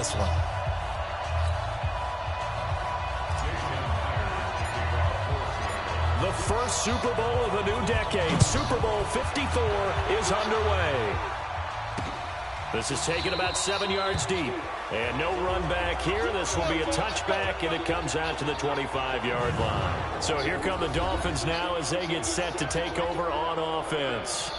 this one. The first Super Bowl of the new decade, Super Bowl 54, is underway. This is taken about 7 yards deep. And no run back here. This will be a touchback, and it comes out to the 25-yard line. So here come the Dolphins now as they get set to take over on offense.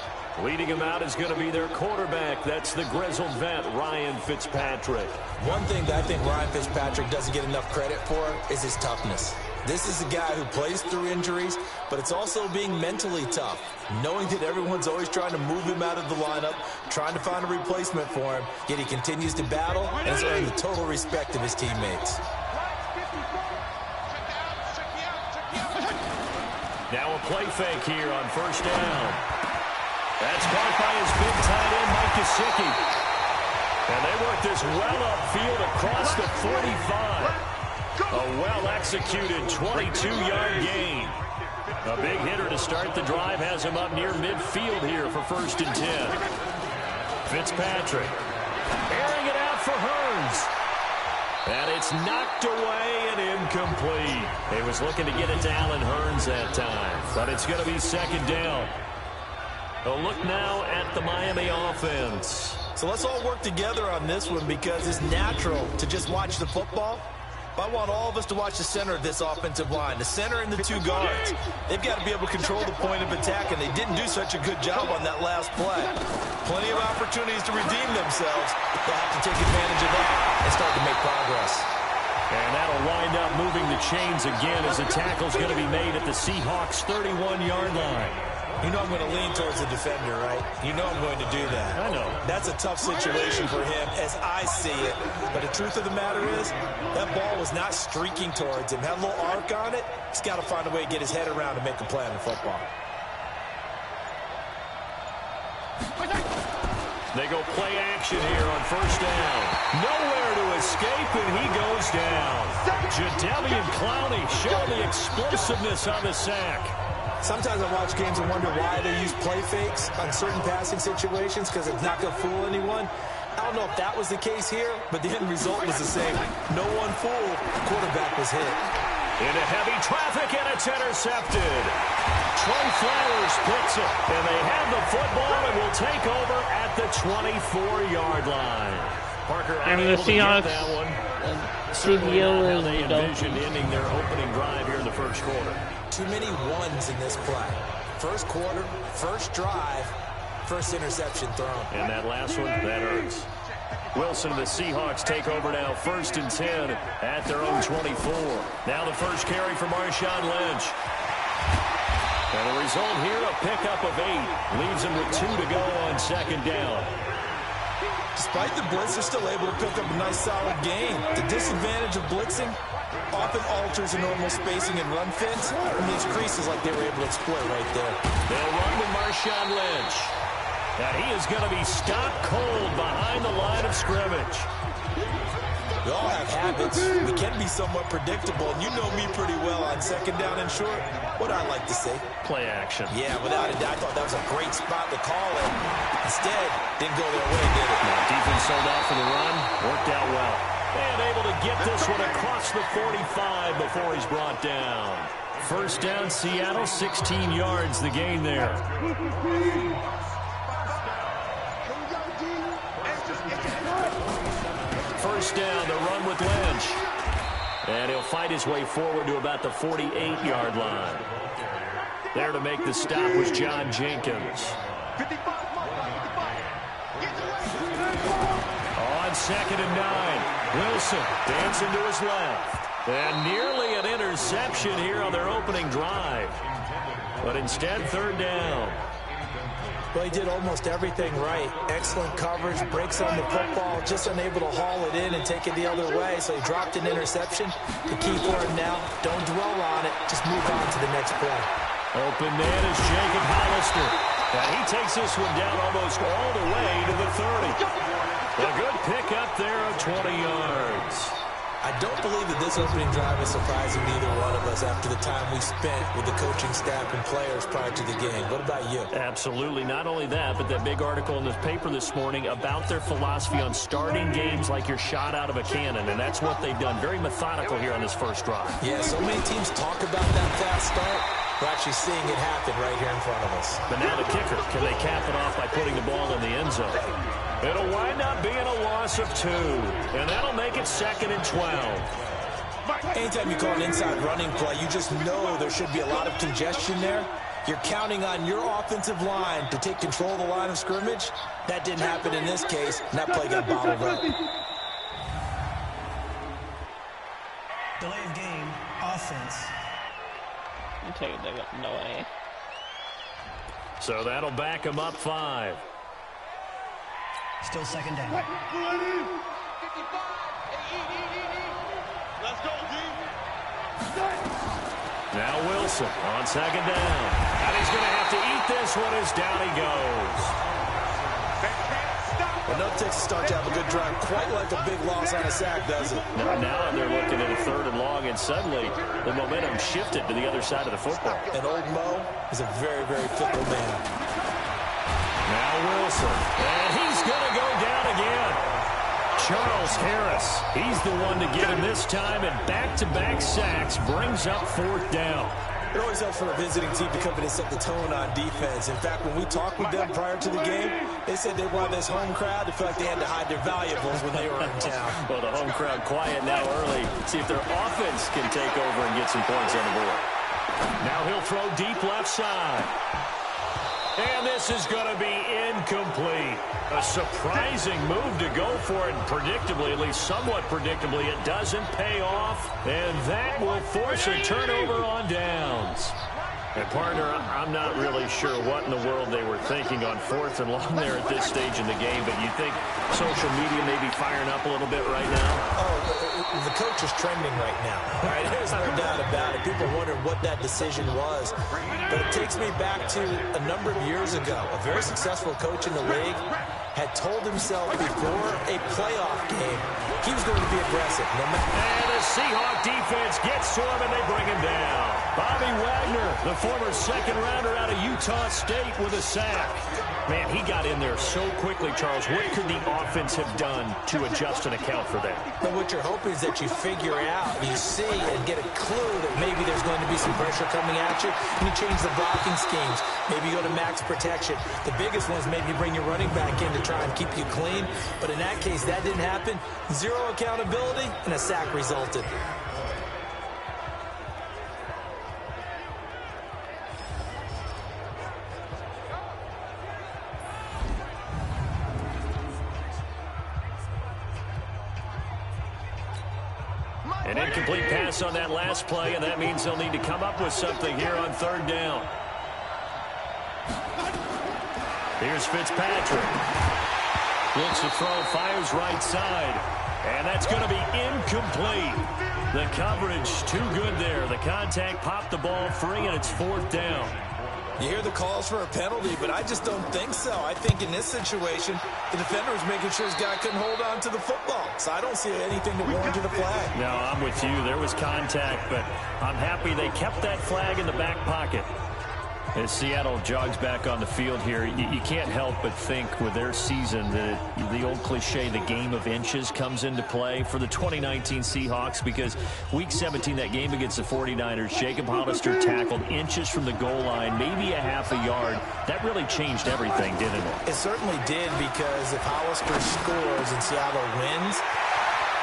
Leading them out is going to be their quarterback. That's the grizzled vet, Ryan Fitzpatrick. One thing that I think Ryan Fitzpatrick doesn't get enough credit for is his toughness. This is a guy who plays through injuries, but it's also being mentally tough, knowing that everyone's always trying to move him out of the lineup, trying to find a replacement for him, yet he continues to battle and has earned the total respect of his teammates. Now a play fake here on first down. That's caught by his big tight end, Mike Gesicki. And they work this well upfield across the 45. A well-executed 22-yard gain. A big hitter to start the drive has him up near midfield here for 1st and 10. Fitzpatrick airing it out for Hearns. And it's knocked away and incomplete. He was looking to get it to Allen Hearns that time, but it's going to be 2nd down. A look now at the Miami offense. So let's all work together on this one because it's natural to just watch the football. I want all of us to watch the center of this offensive line, the center and the 2 guards. They've got to be able to control the point of attack, and they didn't do such a good job on that last play. Plenty of opportunities to redeem themselves. They'll have to take advantage of that and start to make progress. And that'll wind up moving the chains again as the tackle's going to be made at the Seahawks' 31-yard line. You know I'm going to lean towards the defender, right? You know I'm going to do that. I know. That's a tough situation for him as I see it. But the truth of the matter is, that ball was not streaking towards him. Had a little arc on it. He's got to find a way to get his head around and make a play on football. They go play action here on first down. Nowhere to escape, and he goes down. Jadeveon Clowney showing the explosiveness on the sack. Sometimes I watch games and wonder why they use play fakes on certain passing situations because it's not going to fool anyone. I don't know if that was the case here, but the end result was the same. No one fooled. The quarterback was hit. Into heavy traffic, and it's intercepted. Trey Flowers picks it, and they have the football and will take over at the 24-yard line. Parker unable to get that one. CBO They envisioned ending their opening drive here in the first quarter. Too many ones in this play. First quarter, first drive, first interception thrown. And that last one, that hurts. Wilson and the Seahawks take over now, 1st and 10 at their own 24. Now the first carry for Marshawn Lynch. And the result here, a pickup of 8. Leaves him with 2 to go on 2nd down. Despite the blitz, they're still able to pick up a nice solid gain. The disadvantage of blitzing often alters the normal spacing and run fits and makes creases like they were able to exploit right there. They'll run with Marshawn Lynch. And he is going to be stopped cold behind the line of scrimmage. We all have habits. We can be somewhat predictable, and you know me pretty well on 2nd down and short. What I like to say? Play action. Yeah, without a doubt, I thought that was a great spot to call it. Instead, didn't go their way, did it? Now, defense sold out for the run. Worked out well. And able to get this one across the 45 before he's brought down. 1st down, Seattle, 16 yards the gain there. First down, the run with Lynch. And he'll fight his way forward to about the 48-yard line. There to make the stop was John Jenkins. On 2nd and 9, Wilson dancing to his left. And nearly an interception here on their opening drive. But instead, 3rd down. Well, he did almost everything right. Excellent coverage, breaks on the football, just unable to haul it in and take it the other way. So he dropped an interception. The key for him now, don't dwell on it. Just move on to the next play. Open man is Jacob Hollister. And he takes this one down almost all the way to the 30. A good pickup there of 20 yards. I don't believe that this opening drive is surprising to either one of us after the time we spent with the coaching staff and players prior to the game. What about you? Absolutely. Not only that, but that big article in this paper this morning about their philosophy on starting games like you're shot out of a cannon, and that's what they've done. Very methodical here on this first drive. Yeah, so many teams talk about that fast start. We're actually seeing it happen right here in front of us. But now the kicker, can they cap it off by putting the ball in the end zone? It'll wind up being a loss of 2, and that'll make it 2nd and 12. Anytime you call an inside running play, you just know there should be a lot of congestion there. You're counting on your offensive line to take control of the line of scrimmage. That didn't happen in this case, and that play got bottled up. Delay of game, offense. You take it, they got no way. So that'll back them up 5. Still second down. Let's go, D. Now Wilson on second down. And he's going to have to eat this one as down he goes. Well, no Texas start to have a good drive, quite like a big loss on a sack, does it? Now they're looking at a 3rd and long, and suddenly the momentum shifted to the other side of the football. And old Mo is a very, very fickle man. Now Wilson, and he's going to go down again. Charles Harris, he's the one to get him this time, and back-to-back sacks brings up 4th down. It always helps for a visiting team to come in and set the tone on defense. In fact, when we talked with them prior to the game, they said they wanted this home crowd to feel like they had to hide their valuables when they were in town. Well, the home crowd quiet now early. See if their offense can take over and get some points on the board. Now he'll throw deep left side. And this is going to be incomplete. A surprising move to go for it, and predictably, at least somewhat predictably, it doesn't pay off. And that will force a turnover on downs. And, partner, I'm not really sure what in the world they were thinking on 4th and long there at this stage in the game, but you think social media may be firing up a little bit right now? Oh, the coach is trending right now. Right? There's no doubt about it. People wondering what that decision was. But it takes me back to a number of years ago. A very successful coach in the league had told himself before a playoff game he was going to be aggressive. And the Seahawk defense gets to him, and they bring him down. Bobby Wagner, the former second-rounder out of Utah State, with a sack. Man, he got in there so quickly, Charles. What could the offense have done to adjust and account for that? But what you're hoping is that you figure out, you see, and get a clue that maybe there's going to be some pressure coming at you, and you change the blocking schemes. Maybe you go to max protection. The biggest one is maybe you bring your running back in to try and keep you clean. But in that case, that didn't happen. 0 accountability, and a sack resulted. An incomplete pass on that last play, and that means they'll need to come up with something here on 3rd down. Here's Fitzpatrick. Looks to throw, fires right side. And that's going to be incomplete. The coverage too good there. The contact popped the ball free, and it's 4th down. You hear the calls for a penalty, but I just don't think so. I think in this situation, the defender was making sure his guy couldn't hold on to the football. So I don't see anything that warranted a flag. No, I'm with you. There was contact, but I'm happy they kept that flag in the back pocket. As Seattle jogs back on the field here, you can't help but think with their season that the old cliche, the game of inches, comes into play for the 2019 Seahawks, because Week 17, that game against the 49ers, Jacob Hollister tackled inches from the goal line, maybe a half a yard. That really changed everything, didn't it? It certainly did, because if Hollister scores and Seattle wins,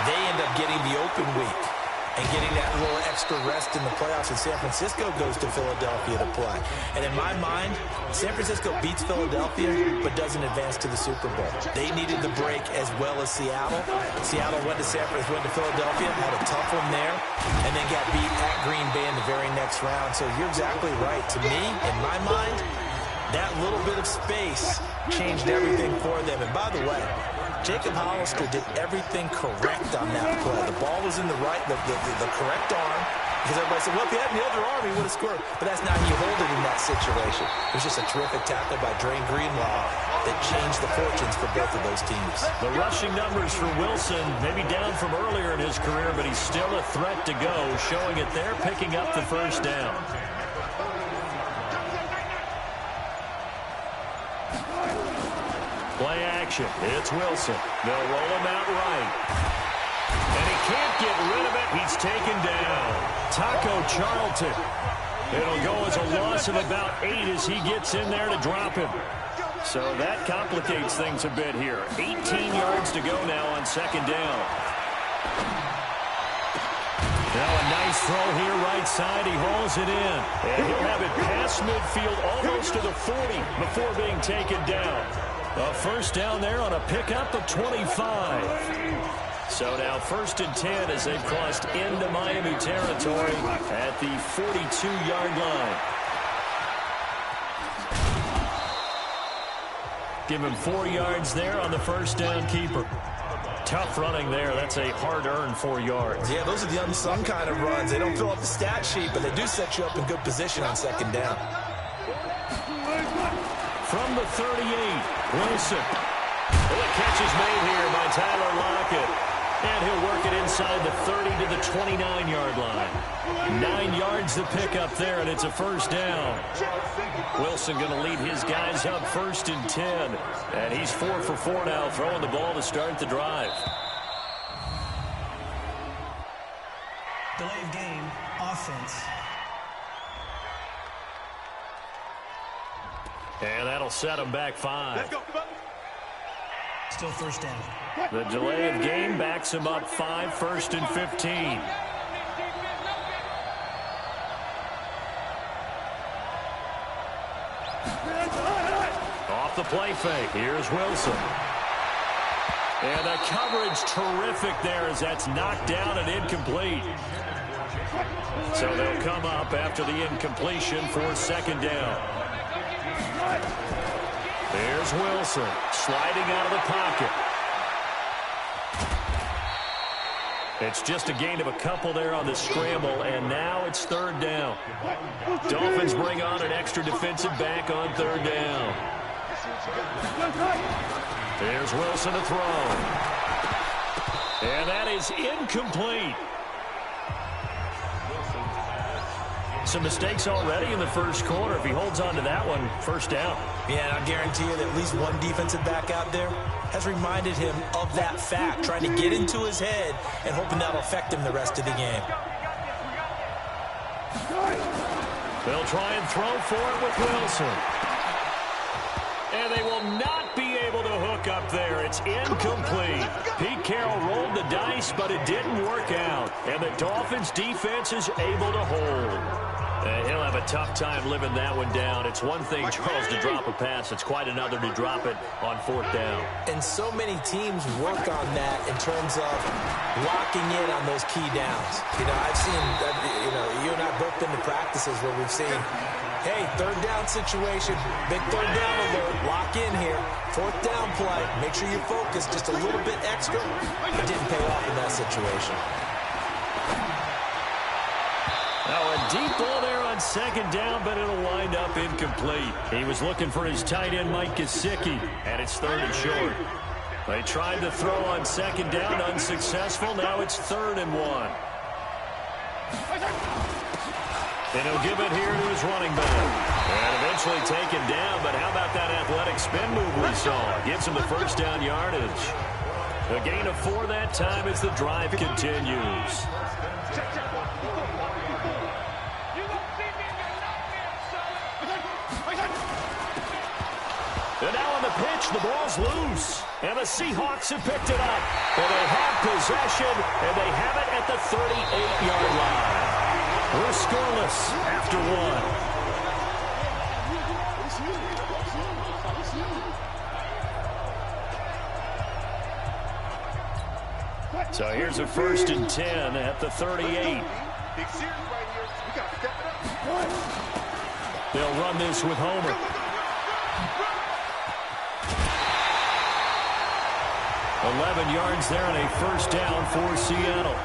they end up getting the open week and getting that little extra rest in the playoffs, and San Francisco goes to Philadelphia to play. And in my mind, San Francisco beats Philadelphia but doesn't advance to the Super Bowl. They needed the break as well as Seattle. Seattle went to Philadelphia, had a tough one there, and then got beat at Green Bay in the very next round. So you're exactly right. To me, in my mind, that little bit of space changed everything for them. And by the way, Jacob Hollister did everything correct on that play. The ball was in the correct arm, because everybody said, well, if he had the other arm, he would have scored. But that's not how you hold it in that situation. It was just a terrific tackle by Drain Greenlaw. that changed the fortunes for both of those teams. The rushing numbers for Wilson, maybe down from earlier in his career, but he's still a threat to go, showing it there, picking up the first down. Play action. It's Wilson. They'll roll him out right. And he can't get rid of it. He's taken down. Taco Charlton. It'll go as a loss of about 8 as he gets in there to drop him. So that complicates things a bit here. 18 yards to go now on second down. Now a nice throw here right side. He hauls it in. And he'll have it past midfield almost to the 40 before being taken down. A first down there on a pickup of 25. So now 1st and 10 as they've crossed into Miami territory at the 42-yard line. Give him 4 yards there on the first down keeper. Tough running there. That's a hard-earned 4 yards. Yeah, those are the unsung kind of runs. They don't fill up the stat sheet, but they do set you up in good position on second down. From the 38, Wilson. Well, the catch is made here by Tyler Lockett. And he'll work it inside the 30 to the 29-yard line. 9 yards to pick up there, and it's a first down. Wilson going to lead his guys up 1st and 10. And he's 4 for 4 now, throwing the ball to start the drive. Delay of game, offense. And that'll set him back 5. Let's go. Still first down. The delay of game backs him up 5, 1st and 15. Off the play fake. Here's Wilson. And the coverage terrific there as that's knocked down and incomplete. So they'll come up after the incompletion for second down. There's Wilson sliding out of the pocket. It's just a gain of a couple there on the scramble, and now it's 3rd down. Dolphins bring on an extra defensive back on 3rd down. There's Wilson to throw. And that is incomplete. Some mistakes already in the first quarter. If he holds on to that one, first down. Yeah, I guarantee you that at least one defensive back out there has reminded him of that fact, trying to get into his head and hoping that'll affect him the rest of the game. They'll try and throw for it with Wilson. And they will not be able to hook up there. It's incomplete. Pete Carroll rolled the dice, but it didn't work out. And the Dolphins' defense is able to hold. He'll have a tough time living that one down. It's one thing, Charles, to drop a pass. It's quite another to drop it on 4th down. And so many teams work on that in terms of locking in on those key downs. You know, I've seen, you and I both been to practices where we've seen, hey, 3rd down situation, big 3rd down alert, lock in here. 4th down play, make sure you focus just a little bit extra. It didn't pay off in that situation. Now a deep ball there on second down, but it'll wind up incomplete. He was looking for his tight end, Mike Gesicki, and it's 3rd and short. They tried to throw on second down, unsuccessful. Now it's 3rd and 1. And he'll give it here to his running back. And eventually taken down, but how about that athletic spin move we saw? Gives him the first down yardage. A gain of 4 that time as the drive continues. And now on the pitch, the ball's loose. And the Seahawks have picked it up. And they have possession, and they have it at the 38-yard line. We're scoreless after 1. So here's a 1st and 10 at the 38. They'll run this with Homer. 11 yards there and a first down for Seattle.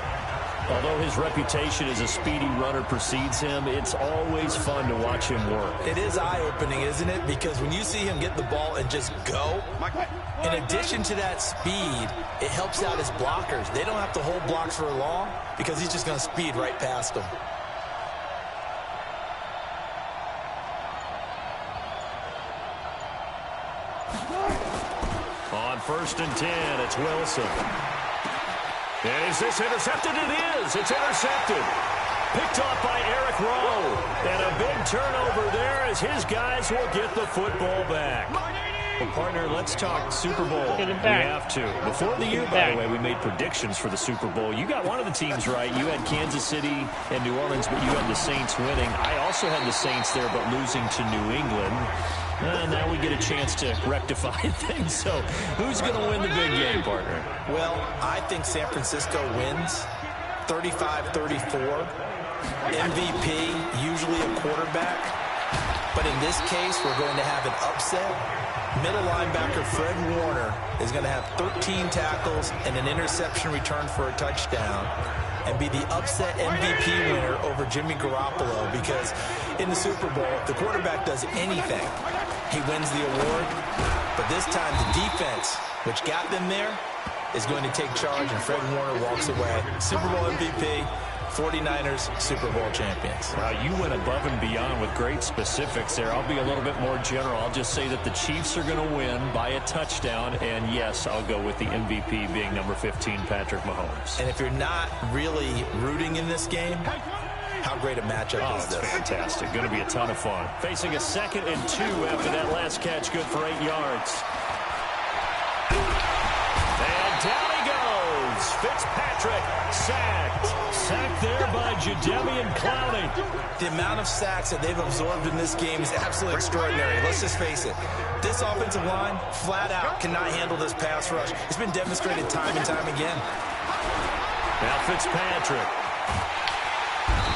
Although his reputation as a speedy runner precedes him, it's always fun to watch him work. It is eye-opening, isn't it? Because when you see him get the ball and just go, in addition to that speed, it helps out his blockers. They don't have to hold blocks for long because he's just going to speed right past them. On 1st and 10, it's Wilson. And is this intercepted? It is. It's intercepted. Picked off by Eric Rowe. And a big turnover there as his guys will get the football back. Well, partner, let's talk Super Bowl. Get it We back. have to. Before the year, by the way, we made predictions for the Super Bowl. You got one of the teams right. You had Kansas City and New Orleans, but you had the Saints winning. I also had the Saints there, but losing to New England. Now we get a chance to rectify things. So who's going to win the big game, partner? Well, I think San Francisco wins 35-34. MVP, usually a quarterback. But in this case, we're going to have an upset. Middle linebacker Fred Warner is going to have 13 tackles and an interception return for a touchdown and be the upset MVP winner over Jimmy Garoppolo, because in the Super Bowl, if the quarterback does anything, he wins the award. But this time, the defense, which got them there, is going to take charge, and Fred Warner walks away. Super Bowl MVP, 49ers Super Bowl champions. Wow, you went above and beyond with great specifics there. I'll be a little bit more general. I'll just say that the Chiefs are going to win by a touchdown, and yes, I'll go with the MVP being number 15, Patrick Mahomes. And if you're not really rooting in this game, how great a matchup is It's this? fantastic. Going to be a ton of fun. Facing a 2nd and 2 after that last catch, good for 8 yards. And down he goes. Fitzpatrick sacked. Sacked there by Jadeveon Clowney. The amount of sacks that they've absorbed in this game is absolutely extraordinary. Let's just face it. This offensive line, flat out, cannot handle this pass rush. It's been demonstrated time and time again. Now Fitzpatrick.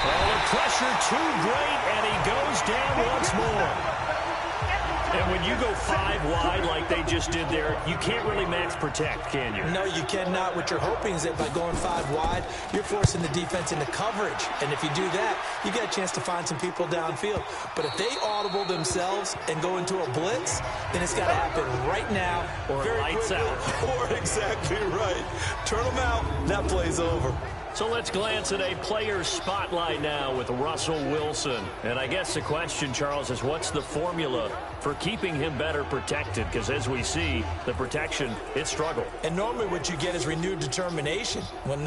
Oh, the pressure too great, and he goes down once more. And when you go 5 wide like they just did there, you can't really max protect, can you? No, you cannot. What you're hoping is that by going 5 wide, you're forcing the defense into coverage. And if you do that, you get a chance to find some people downfield. But if they audible themselves and go into a blitz, then it's got to happen right now. Or lights out. Or exactly right. Turn them out. That play's over. So let's glance at a player's spotlight now with Russell Wilson. And I guess the question, Charles, is what's the formula for keeping him better protected? Because as we see, the protection, it struggled. And normally what you get is renewed determination. When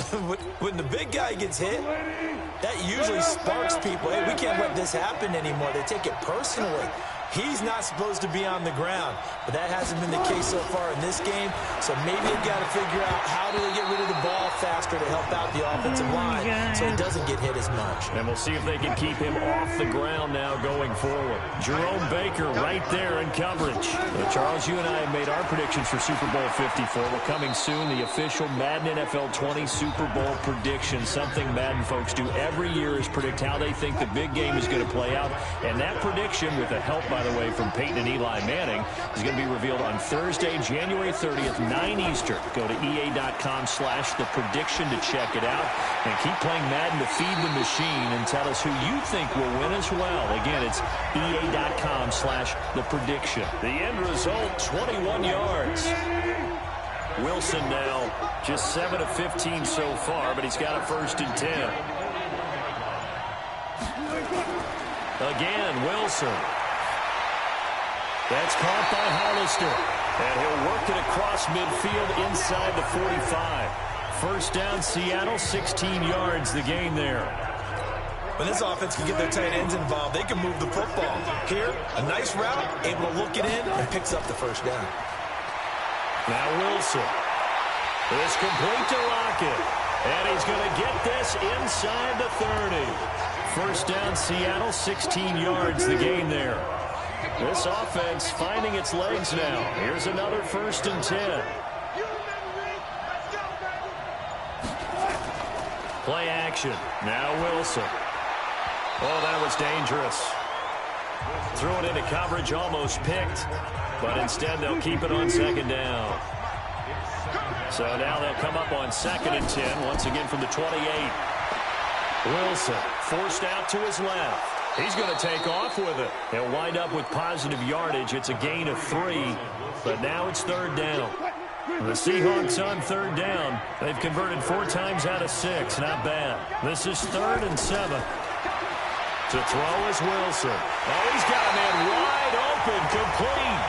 the big guy gets hit, that usually sparks people. Hey, we can't let this happen anymore. They take it personally. He's not supposed to be on the ground, but that hasn't been the case so far in this game. So maybe they've got to figure out how do they get rid of the ball faster to help out the offensive line so he doesn't get hit as much. And we'll see if they can keep him off the ground now going forward. Jerome Baker right there in coverage. Charles, you and I have made our predictions for Super Bowl 54. We're coming soon, the official Madden NFL 20 Super Bowl prediction. Something Madden folks do every year is predict how they think the big game is going to play out. And that prediction, with the help, by the way, from Peyton and Eli Manning, is going to be revealed on Thursday, January 30th, 9 Eastern. Go to EA.com/theprediction to check it out. And keep playing Madden to feed the machine and tell us who you think will win as well. Again, it's EA.com/theprediction. The end result, 21 yards. Wilson now just 7 of 15 so far, but he's got a 1st and 10. Again, Wilson. That's caught by Hollister. And he'll work it across midfield inside the 45. 1st down, Seattle, 16 yards the gain there. When this offense can get their tight ends involved, they can move the football. Here, a nice route, able to look it in, and picks up the 1st down. Now Wilson. It's complete to Lockett. And he's going to get this inside the 30. 1st down, Seattle, 16 yards the gain there. This offense finding its legs now. Here's another 1st and 10. Play action. Now Wilson. Oh, that was dangerous. Threw it into coverage, almost picked. But instead, they'll keep it on 2nd down. So now they'll come up on 2nd and 10, once again from the 28. Wilson forced out to his left. He's going to take off with it. He'll wind up with positive yardage. It's a gain of 3, but now it's third down. The Seahawks on third down. They've converted 4 times out of 6. Not bad. This is 3rd and 7. To throw is Wilson. Oh, he's got a man wide open, complete.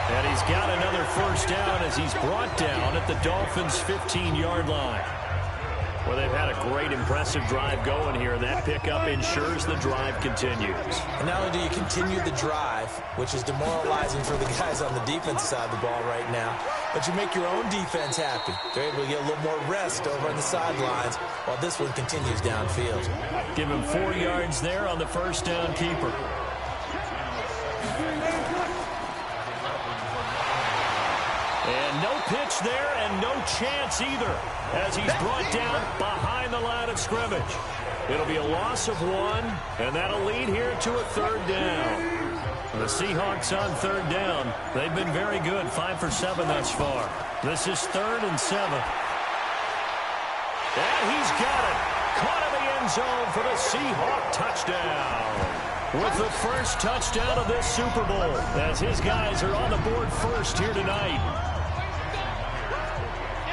And he's got another first down as he's brought down at the Dolphins' 15-yard line. Well, they've had a great, impressive drive going here. That pickup ensures the drive continues. And not only do you continue the drive, which is demoralizing for the guys on the defensive side of the ball right now, but you make your own defense happy. They're able to get a little more rest over on the sidelines while this one continues downfield. Give him 4 yards there on the first down keeper. And no pitch there and no chance either as he's brought down behind the line of scrimmage. It'll be a loss of 1, and that'll lead here to a third down. The Seahawks on third down. They've been very good, 5 for 7 thus far. This is 3rd and 7. And he's got it. Caught in the end zone for the Seahawk touchdown. With the first touchdown of this Super Bowl, as his guys are on the board first here tonight.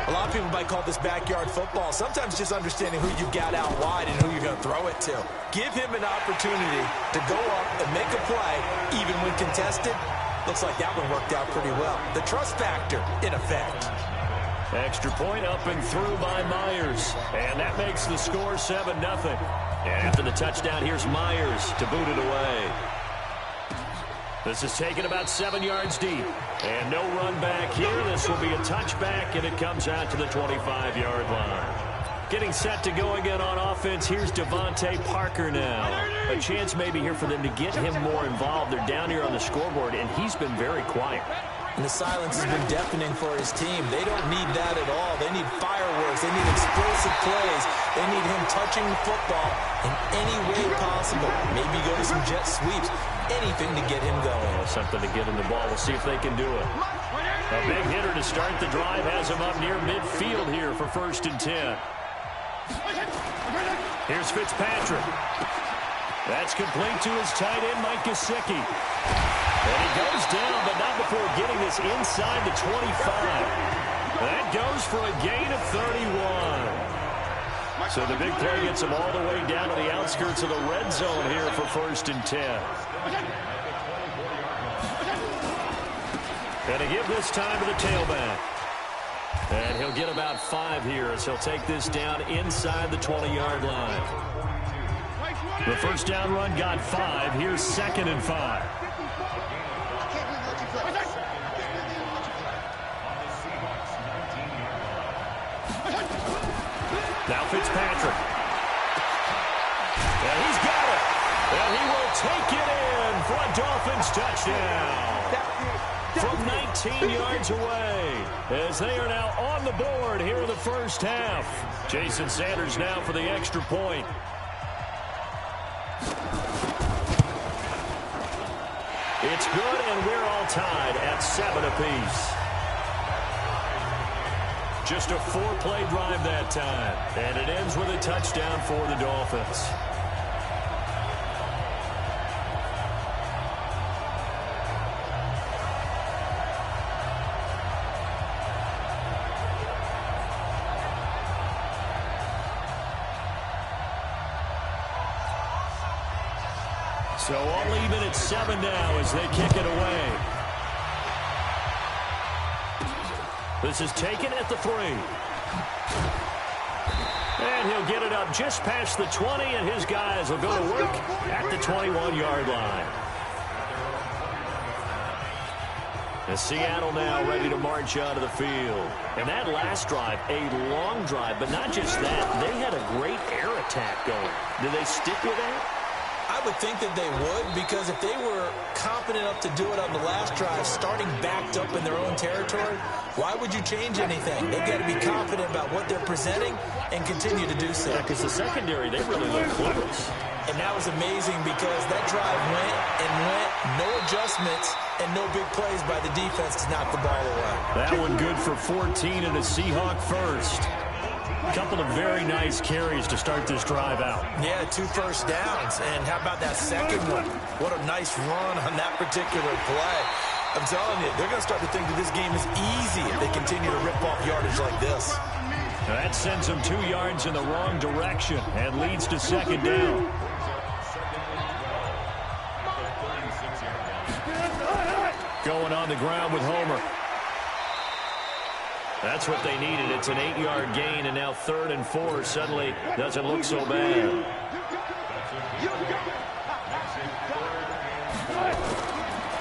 A lot of people might call this backyard football. Sometimes just understanding who you've got out wide and who you're going to throw it to. Give him an opportunity to go up and make a play, even when contested. Looks like that one worked out pretty well. The trust factor, in effect. Extra point up and through by Myers. And that makes the score 7-0. And after the touchdown, here's Myers to boot it away. This is taken about 7 yards deep. And no run back here. This will be a touchback, and it comes out to the 25-yard line. Getting set to go again on offense. Here's Devontae Parker now. A chance maybe here for them to get him more involved. They're down here on the scoreboard, and he's been very quiet. And the silence has been deafening for his team. They don't need that at all. They need fireworks. They need explosive plays. They need him touching the football in any way possible. Maybe go to some jet sweeps. Anything to get him going. Something to get him the ball. We'll see if they can do it. A big hitter to start the drive has him up near midfield here for 1st and 10. Here's Fitzpatrick. That's complete to his tight end, Mike Gesicki. And he goes down, but not before getting this inside the 25. That goes for a gain of 31. So the big play gets him all the way down to the outskirts of the red zone here for 1st and 10. And to give this time to the tailback. And he'll get about 5 here as he'll take this down inside the 20-yard line. The first down run got 5. Here's 2nd and 5. Now Fitzpatrick. And he's got it. And he will take it in for a Dolphins touchdown. From 19 yards away, as they are now on the board here in the first half. Jason Sanders now for the extra point. It's good, and we're all tied at 7 apiece. Just a 4-play drive that time, and it ends with a touchdown for the Dolphins. So all even at 7 now as they kick it away. This is taken at the 3. And he'll get it up just past the 20, and his guys will go to work at the 21-yard line. And Seattle now ready to march onto the field. And that last drive, a long drive, but not just that. They had a great air attack going. Did they stick with that? I would think that they would, because if they were confident enough to do it on the last drive, starting backed up in their own territory, why would you change anything? They've got to be confident about what they're presenting and continue to do so. Yeah, because the secondary, they really look close. And that was amazing because that drive went and went, no adjustments, and no big plays by the defense to knock the ball away. That one good for 14 and a Seahawk first. Couple of very nice carries to start this drive out. Yeah, 2 first downs. And how about that second one? What a nice run on that particular play. I'm telling you, they're going to start to think that this game is easy if they continue to rip off yardage like this. Now that sends them 2 yards in the wrong direction and leads to second down. Going on the ground with Homer. That's what they needed. It's an 8-yard gain, and now 3rd and 4 suddenly doesn't look so bad.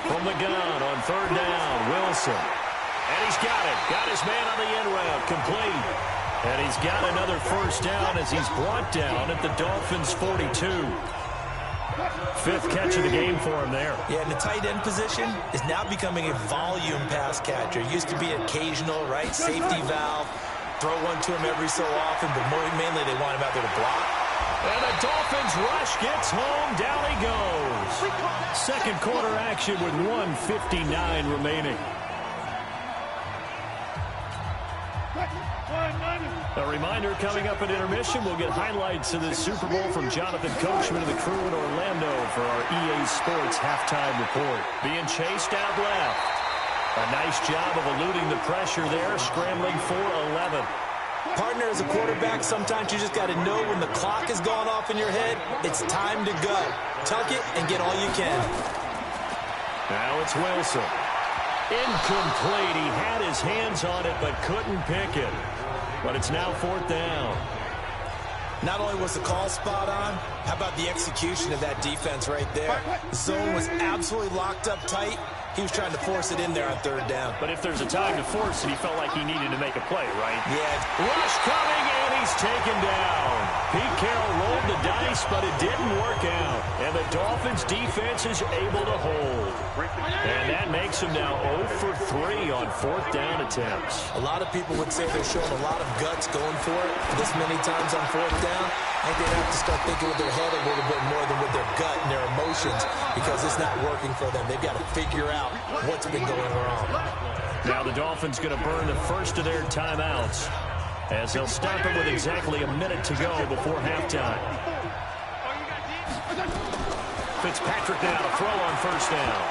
From the gun on 3rd down, Wilson. And he's got it. Got his man on the end route, complete. And he's got another first down as he's brought down at the Dolphins' 42. 5th catch of the game for him there. Yeah, and the tight end position is now becoming a volume pass catcher. It used to be occasional, right? Safety valve. Throw one to him every so often, but mainly they want him out there to block. And the Dolphins rush gets home. Down he goes. Second quarter action with 1:59 remaining. A reminder, coming up at intermission, we'll get highlights of the Super Bowl from Jonathan Coachman and the crew in Orlando for our EA Sports halftime report. Being chased out left. A nice job of eluding the pressure there, scrambling for 11. Partner, as a quarterback, sometimes you just got to know when the clock has gone off in your head, it's time to go. Tuck it and get all you can. Now it's Wilson. Incomplete. He had his hands on it but couldn't pick it. But it's now 4th down. Not only was the call spot on, how about the execution of that defense right there? The zone was absolutely locked up tight. He was trying to force it in there on 3rd down. But if there's a time to force it, he felt like he needed to make a play, right? Yeah. Rush coming, and he's taken down. Pete Carroll rolled the dice, but it didn't work out. And the Dolphins' defense is able to hold. And that makes him now 0 for 3 on 4th down attempts. A lot of people would say they're showing a lot of guts going for it this many times on 4th down. I think they have to start thinking with their head a little bit more than with their gut and their emotions because it's not working for them. They've got to figure out what's been going wrong. Now the Dolphins going to burn the first of their timeouts as they'll stop it with exactly a minute to go before halftime. Fitzpatrick now to throw on 1st down.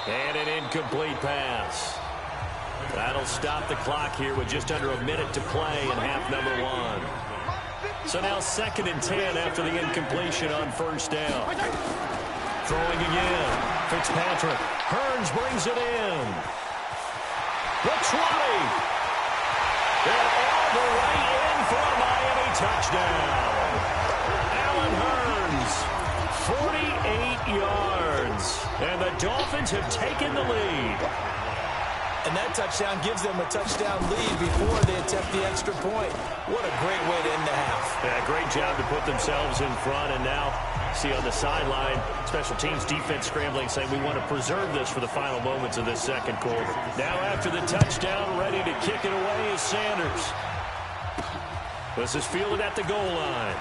And an incomplete pass. That'll stop the clock here with just under a minute to play in half number 1. So now 2nd and 10 after the incompletion on 1st down. Throwing again. Fitzpatrick. Hearns brings it in. The 20. And all the way in for a Miami touchdown. Allen Hearns. 48 yards. And the Dolphins have taken the lead. And that touchdown gives them a touchdown lead before they attempt the extra point. What a great way to end the half. Yeah, great job to put themselves in front. And now, see on the sideline, special teams defense scrambling, saying we want to preserve this for the final moments of this second quarter. Now after the touchdown, ready to kick it away is Sanders. This is fielded at the goal line.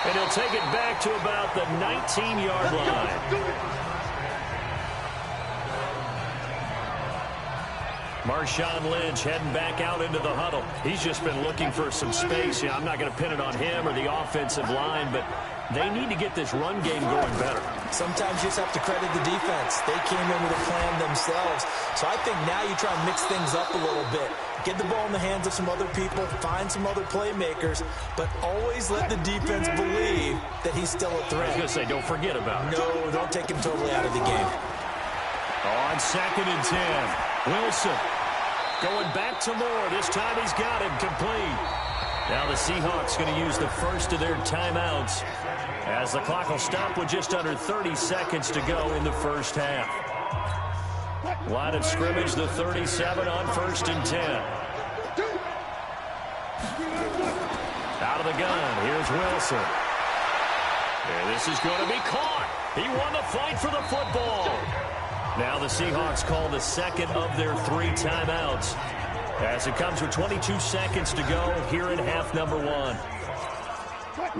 And he'll take it back to about the 19-yard line. Marshawn Lynch heading back out into the huddle. He's just been looking for some space. I'm not going to pin it on him or the offensive line, but they need to get this run game going better. Sometimes you just have to credit the defense. They came in with a plan themselves. So I think now you try and mix things up a little bit. Get the ball in the hands of some other people, find some other playmakers, but always let the defense believe that he's still a threat. I was going to say, don't forget about it. No, don't take him totally out of the game. On 2nd and 10, Wilson going back to Moore. This time he's got him complete. Now the Seahawks going to use the first of their timeouts as the clock will stop with just under 30 seconds to go in the first half. Line of scrimmage, the 37 on 1st and 10. Out of the gun, here's Wilson. And this is going to be caught. He won the fight for the football. Now the Seahawks call the second of their 3 timeouts as it comes with 22 seconds to go here in half number 1.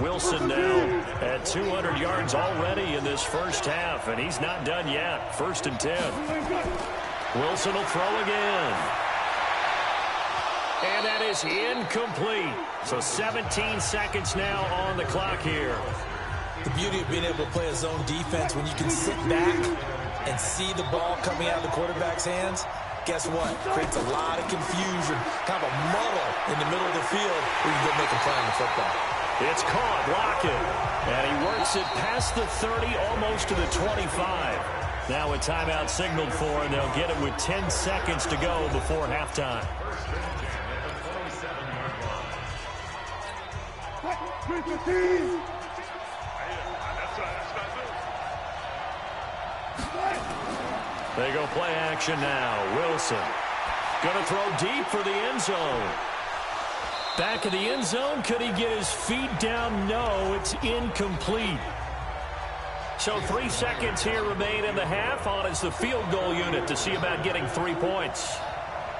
Wilson now at 200 yards already in this first half, and he's not done yet. 1st and 10. Wilson will throw again. And that is incomplete. So 17 seconds now on the clock here. The beauty of being able to play a zone defense when you can sit back and see the ball coming out of the quarterback's hands, guess what? Creates a lot of confusion, kind of a muddle in the middle of the field where you can go make a play on the football. It's caught, Lockett. And he works it past the 30, almost to the 25. Now a timeout signaled for, and they'll get it with 10 seconds to go before halftime. They go play action now. Wilson going to throw deep for the end zone. Back of the end zone. Could he get his feet down? No, it's incomplete. So 3 seconds here remain in the half. On is the field goal unit to see about getting 3 points.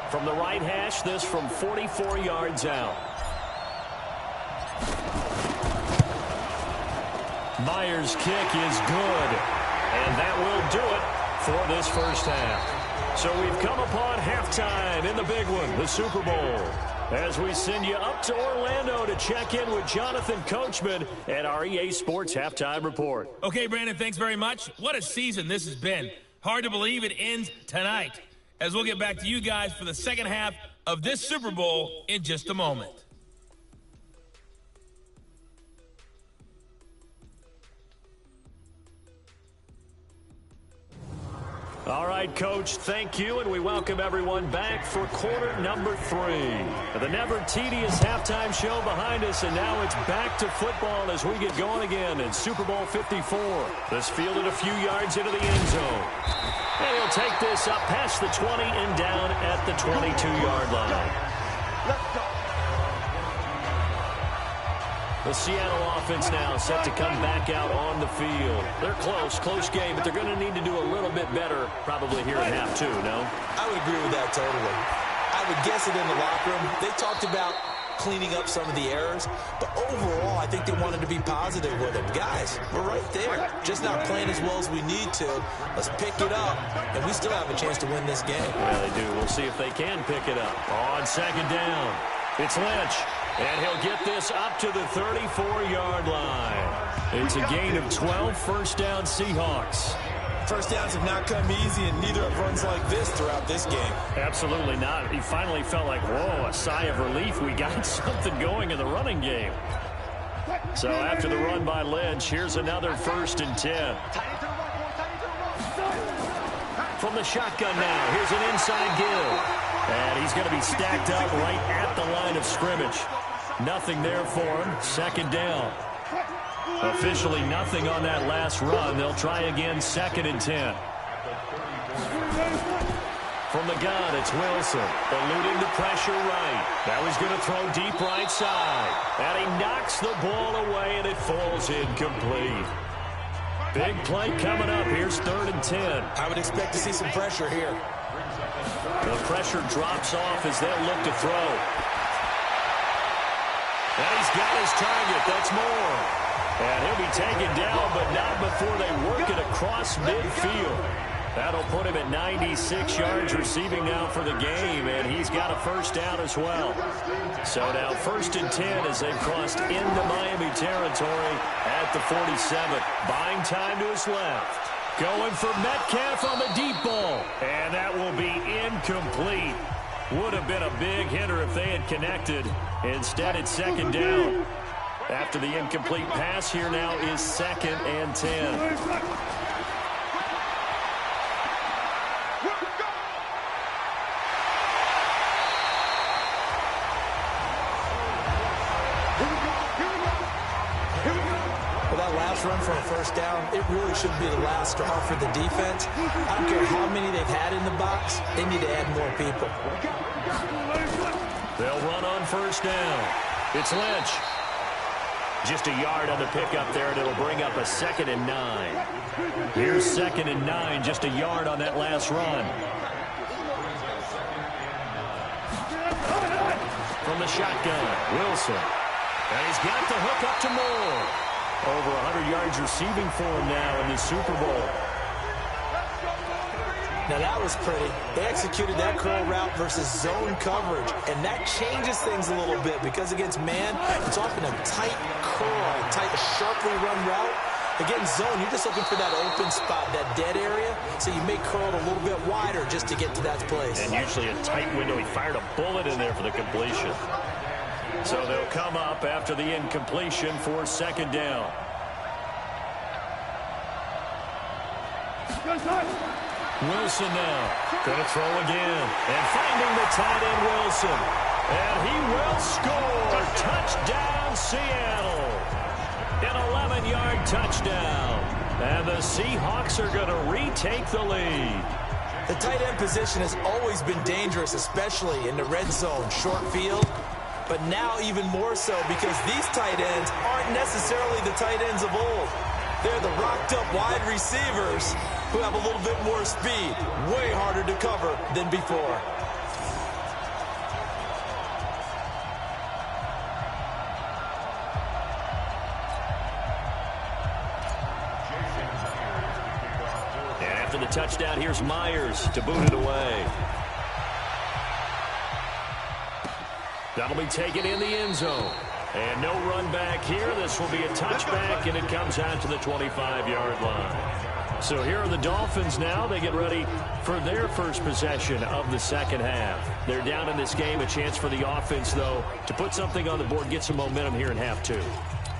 From the right hash, this from 44 yards out. Myers' kick is good. And that will do it for this first half. So we've come upon halftime in the big one, the Super Bowl. As we send you up to Orlando to check in with Jonathan Coachman at our EA Sports Halftime Report. Okay, Brandon, thanks very much. What a season this has been. Hard to believe it ends tonight, as we'll get back to you guys for the second half of this Super Bowl in just a moment. All right, Coach, thank you, and we welcome everyone back for quarter number 3. The never tedious halftime show behind us, and now it's back to football as we get going again in Super Bowl 54. This fielded a few yards into the end zone. And he'll take this up past the 20 and down at the 22-yard line. Let's go. The Seattle offense now set to come back out on the field. They're close game, but they're going to need to do a little bit better probably here in half 2, no? I would agree with that totally. I would guess it in the locker room. They talked about cleaning up some of the errors, but overall, I think they wanted to be positive with them. Guys, we're right there. Just not playing as well as we need to. Let's pick it up, and we still have a chance to win this game. Yeah, they do. We'll see if they can pick it up. On second down, it's Lynch. And he'll get this up to the 34-yard line. It's a gain of 12, first down Seahawks. First downs have not come easy, and neither have runs like this throughout this game. Absolutely not. He finally felt like, whoa, a sigh of relief. We got something going in the running game. So after the run by Lynch, here's another 1st and 10. From the shotgun now, here's an inside give. And he's going to be stacked up right at the line of scrimmage. Nothing there for him. Second down. Officially nothing on that last run. They'll try again, 2nd and 10. From the gun, it's Wilson. Eluding the pressure right. Now he's going to throw deep right side. And he knocks the ball away, and it falls incomplete. Big play coming up. Here's 3rd and 10. I would expect to see some pressure here. The pressure drops off as they'll look to throw. And he's got his target. That's Moore. And he'll be taken down, but not before they work it across midfield. That'll put him at 96 yards receiving now for the game, and he's got a first down as well. So now 1st and 10 as they've crossed into Miami territory at the 47. Buying time to his left. Going for Metcalf on the deep ball. And that will be incomplete. Would have been a big hitter if they had connected. Instead, it's 2nd down. After the incomplete pass, here now is 2nd and 10. Run for a first down, it really shouldn't be the last straw for the defense. I don't care how many they've had in the box, they need to add more people. They'll run on 1st down. It's Lynch. Just a yard on the pickup there, and it'll bring up a 2nd and 9. Here's 2nd and 9, just a yard on that last run. From the shotgun, Wilson. And he's got the hook up to Moore. Over 100 yards receiving for him now in the Super Bowl. Now that was pretty. They executed that curl route versus zone coverage, and that changes things a little bit because against man, it's often a tight curl, tight, sharply run route. Against zone, you're just looking for that open spot, that dead area, so you may curl it a little bit wider just to get to that place. And usually a tight window. He fired a bullet in there for the completion. So they'll come up after the incompletion for second down. Wilson now going to throw again. And finding the tight end, Wilson. And he will score. Touchdown, Seattle. An 11-yard touchdown. And the Seahawks are going to retake the lead. The tight end position has always been dangerous, especially in the red zone, short field. But now even more so because these tight ends aren't necessarily the tight ends of old. They're the rocked-up wide receivers who have a little bit more speed, way harder to cover than before. And after the touchdown, here's Myers to boot it away. That'll be taken in the end zone. And no run back here. This will be a touchback, and it comes out to the 25-yard line. So here are the Dolphins now. They get ready for their first possession of the second half. They're down in this game. A chance for the offense, though, to put something on the board, get some momentum here in half two.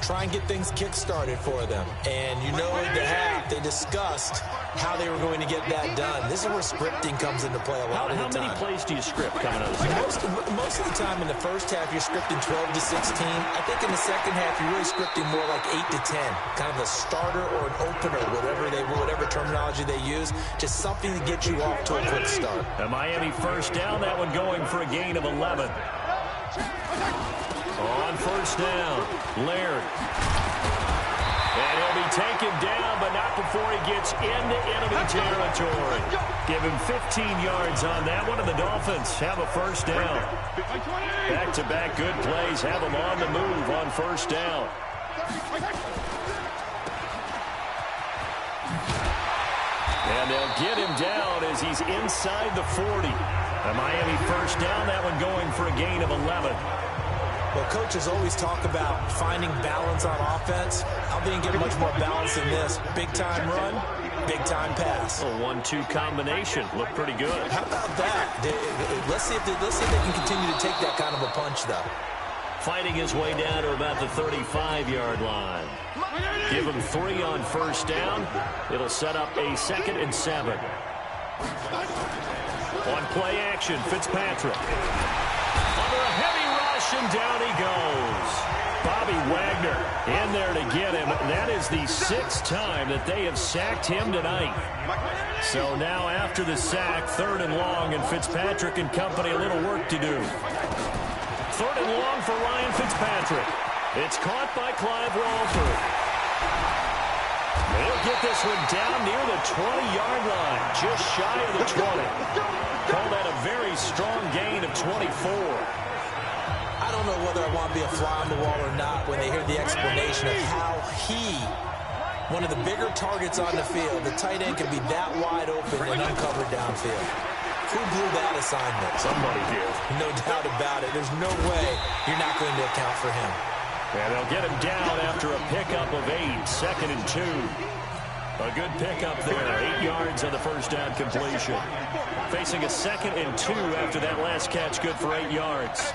Try and get things kick-started for them. And you know at the half, they discussed how they were going to get that done. This is where scripting comes into play a lot of the time. How many plays do you script coming out of the second? Most of the time in the first half, you're scripting 12 to 16. I think in the second half, you're really scripting more like 8 to 10. Kind of a starter or an opener, whatever terminology they use. Just something to get you off to a quick start. A Miami first down, that one going for a gain of 11. On first down, Laird. And he'll be taken down, but not before he gets into enemy territory. Give him 15 yards on that one, and the Dolphins have a first down. Back-to-back good plays have them on the move on first down. And they'll get him down as he's inside the 40. A Miami first down, that one going for a gain of 11. Well, coaches always talk about finding balance on offense. I didn't get much more balance than this. Big-time run, big-time pass. A 1-2 combination. Looked pretty good. How about that? Let's see if they can continue to take that kind of a punch, though. Fighting his way down to about the 35-yard line. Give him 3 on first down. It'll set up a 2nd and 7. On play action, Fitzpatrick. Under a heavy rush, and down he goes. Bobby Wagner in there to get him. That is the 6th time that they have sacked him tonight. So now after the sack, 3rd and long, and Fitzpatrick and company a little work to do. 3rd and long for Ryan Fitzpatrick. It's caught by Clive Walford. They'll get this one down near the 20-yard line, just shy of the 20. Call that a very strong gain of 24. I don't know whether I want to be a fly on the wall or not when they hear the explanation of how one of the bigger targets on the field, the tight end can be that wide open and uncovered downfield. Who blew that assignment? Somebody did. No doubt about it. There's no way you're not going to account for him. And they'll get him down after a pickup of 8, 2nd and 2. A good pickup there, 8 yards on the first down completion. Facing a 2nd and 2 after that last catch, good for 8 yards.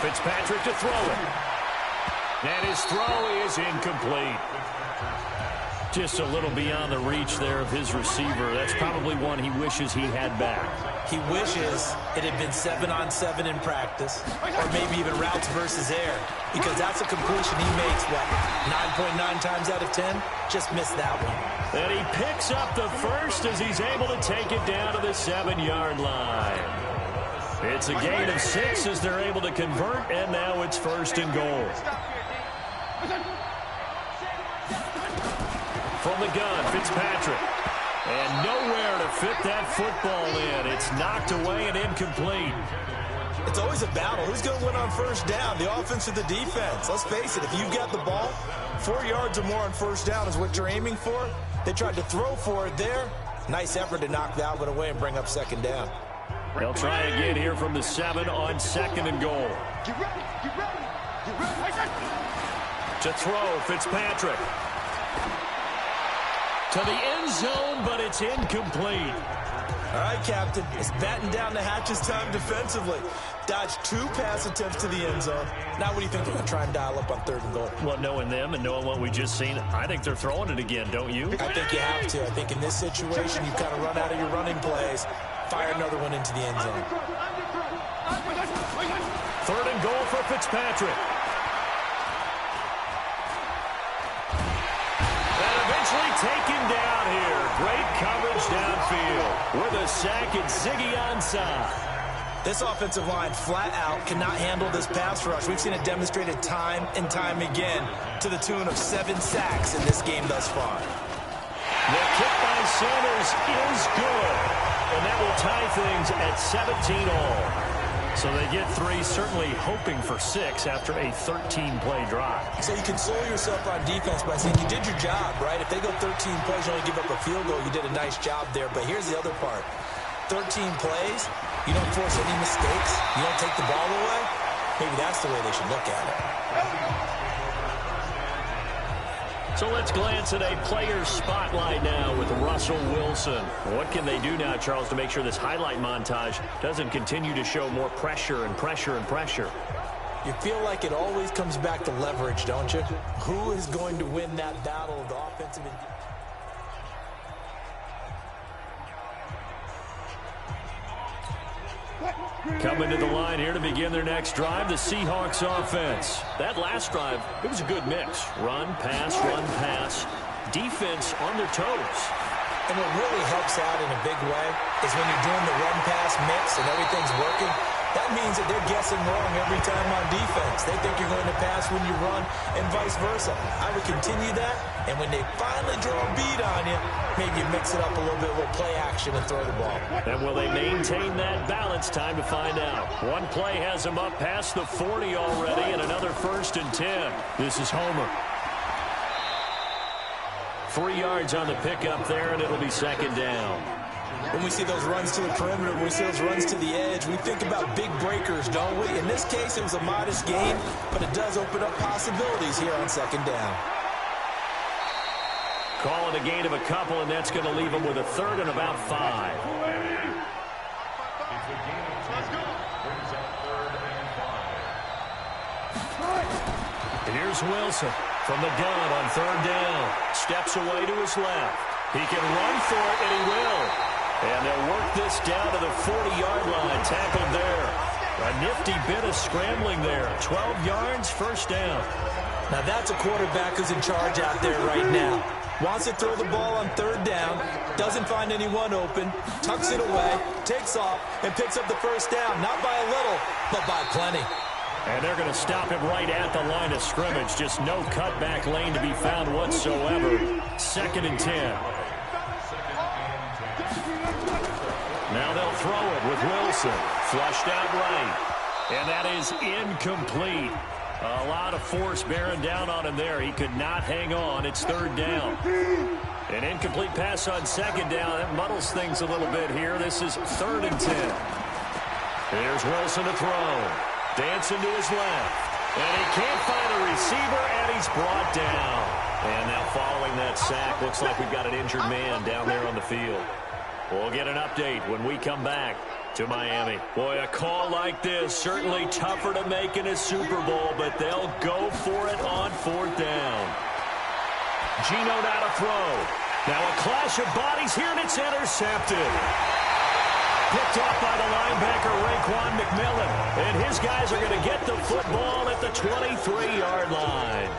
Fitzpatrick to throw it. And his throw is incomplete. Just a little beyond the reach there of his receiver. That's probably one he wishes he had back. He wishes it had been 7-on-7 in practice, or maybe even routes versus air, because that's a completion he makes, 9.9 times out of 10? Just missed that one. And he picks up the first as he's able to take it down to the 7-yard line. It's a gain of 6 as they're able to convert, and now it's 1st and goal. From the gun, Fitzpatrick. And nowhere to fit that football in. It's knocked away and incomplete. It's always a battle. Who's going to win on first down, the offense or the defense? Let's face it, if you've got the ball, 4 yards or more on first down is what you're aiming for. They tried to throw for it there. Nice effort to knock that one away and bring up second down. They'll try again here from the 7 on 2nd and goal. To throw, Fitzpatrick. To the end zone, but it's incomplete. All right, Captain. It's batten down the hatches time defensively. Dodged 2 pass attempts to the end zone. Now what do you think they're going to try and dial up on 3rd and goal? Well, knowing them and knowing what we just seen, I think they're throwing it again, don't you? I think you have to. I think in this situation, you kind of run out of your running plays, fire another one into the end zone. 3rd and goal for Fitzpatrick. Eventually taken down here. Great coverage downfield. With a sack, it's Ziggy Ansah. This offensive line flat out cannot handle this pass rush. We've seen it demonstrated time and time again to the tune of 7 sacks in this game thus far. The kick by Sanders is good. And that will tie things at 17 all. So they get 3, certainly hoping for 6 after a 13-play drive. So you console yourself on defense by saying you did your job, right? If they go 13 plays, you only give up a field goal, you did a nice job there. But here's the other part. 13 plays, you don't force any mistakes, you don't take the ball away. Maybe that's the way they should look at it. So let's glance at a player spotlight now with Russell Wilson. What can they do now, Charles, to make sure this highlight montage doesn't continue to show more pressure and pressure and pressure? You feel like it always comes back to leverage, don't you? Who is going to win that battle of the offensive and defensive? Coming to the line here to begin their next drive, the Seahawks offense. That last drive, it was a good mix. Run, pass, defense on their toes. And what really helps out in a big way is when you're doing the run-pass mix and everything's working, that means that they're guessing wrong every time on defense. They think you're going to pass when you run and vice versa. I would continue that, and when they finally draw a beat on you, maybe you mix it up a little bit, a little play action and throw the ball. And will they maintain that balance? Time to find out. One play has them up past the 40 already, and another 1st and 10. This is Homer. 3 yards on the pickup there, and it'll be 2nd down. When we see those runs to the perimeter, when we see those runs to the edge, we think about big breakers, don't we? In this case, it was a modest gain, but it does open up possibilities here on 2nd down. Calling a gain of a couple, and that's going to leave them with a 3rd and about 5. Here's Wilson from the gun on 3rd down. Steps away to his left. He can run for it, and he will. And they'll work this down to the 40-yard line. Tackled there. A nifty bit of scrambling there. 12 yards, 1st down. Now that's a quarterback who's in charge out there right now. Wants to throw the ball on 3rd down, doesn't find anyone open, tucks it away, takes off, and picks up the 1st down. Not by a little, but by plenty. And they're going to stop him right at the line of scrimmage. Just no cutback lane to be found whatsoever. 2nd and 10. Now they'll throw it with Wilson. Flushed out right. And that is incomplete. A lot of force bearing down on him there. He could not hang on. It's 3rd down. An incomplete pass on 2nd down. That muddles things a little bit here. This is 3rd and 10. Here's Wilson to throw. Dancing to his left. And he can't find a receiver, and he's brought down. And now following that sack, looks like we've got an injured man down there on the field. We'll get an update when we come back to Miami. Boy, a call like this, certainly tougher to make in a Super Bowl, but they'll go for it on 4th down. Geno now to throw. Now a clash of bodies here, and it's intercepted. Picked off by the linebacker, Raekwon McMillan. And his guys are going to get the football at the 23-yard line.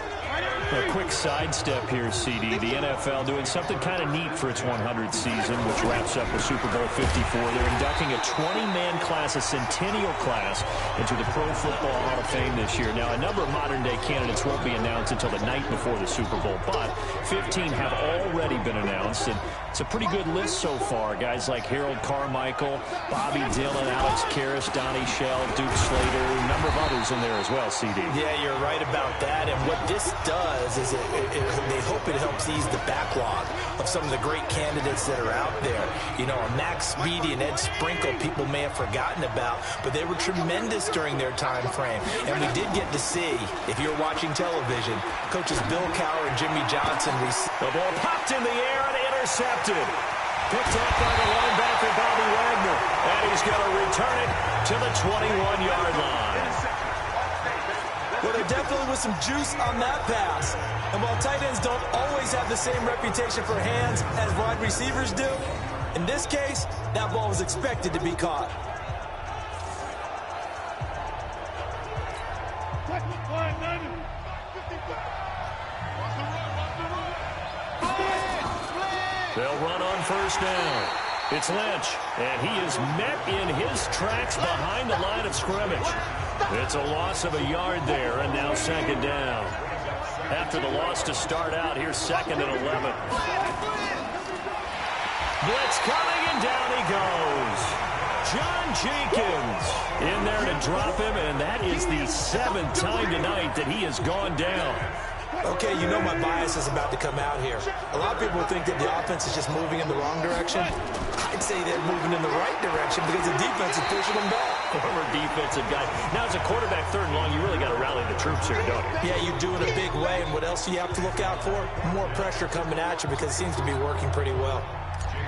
A quick sidestep here, CD. The NFL doing something kind of neat for its 100th season, which wraps up with Super Bowl 54. They're inducting a 20-man class, a centennial class, into the Pro Football Hall of Fame this year. Now, a number of modern-day candidates won't be announced until the night before the Super Bowl, but 15 have already been announced, and it's a pretty good list so far. Guys like Harold Carmichael, Bobby Dillon, Alex Karras, Donnie Shell, Duke Slater, a number of others in there as well, CD. Yeah, you're right about that, and what this does is they hope it helps ease the backlog of some of the great candidates that are out there. You know, Max Speedy and Ed Sprinkle, people may have forgotten about, but they were tremendous during their time frame. And we did get to see, if you're watching television, coaches Bill Cowher and Jimmy Johnson. The ball popped in the air and intercepted. Picked up by the linebacker, Bobby Wagner. And he's going to return it to the 21-yard line. Well, there definitely was some juice on that pass. And while tight ends don't always have the same reputation for hands as wide receivers do, in this case, that ball was expected to be caught. They'll run on first down. It's Lynch, and he is met in his tracks behind the line of scrimmage. It's a loss of a yard there, and now second down. After the loss to start out, here's second and 11. Blitz coming, and down he goes. John Jenkins in there to drop him, and that is the 7th time tonight that he has gone down. Okay, you know my bias is about to come out here. A lot of people think that the offense is just moving in the wrong direction. I'd say they're moving in the right direction because the defense is pushing them back. Former defensive guy. Now, as a quarterback, third and long, you really got to rally the troops here, don't you? Yeah, you do it a big way, and what else do you have to look out for? More pressure coming at you because it seems to be working pretty well.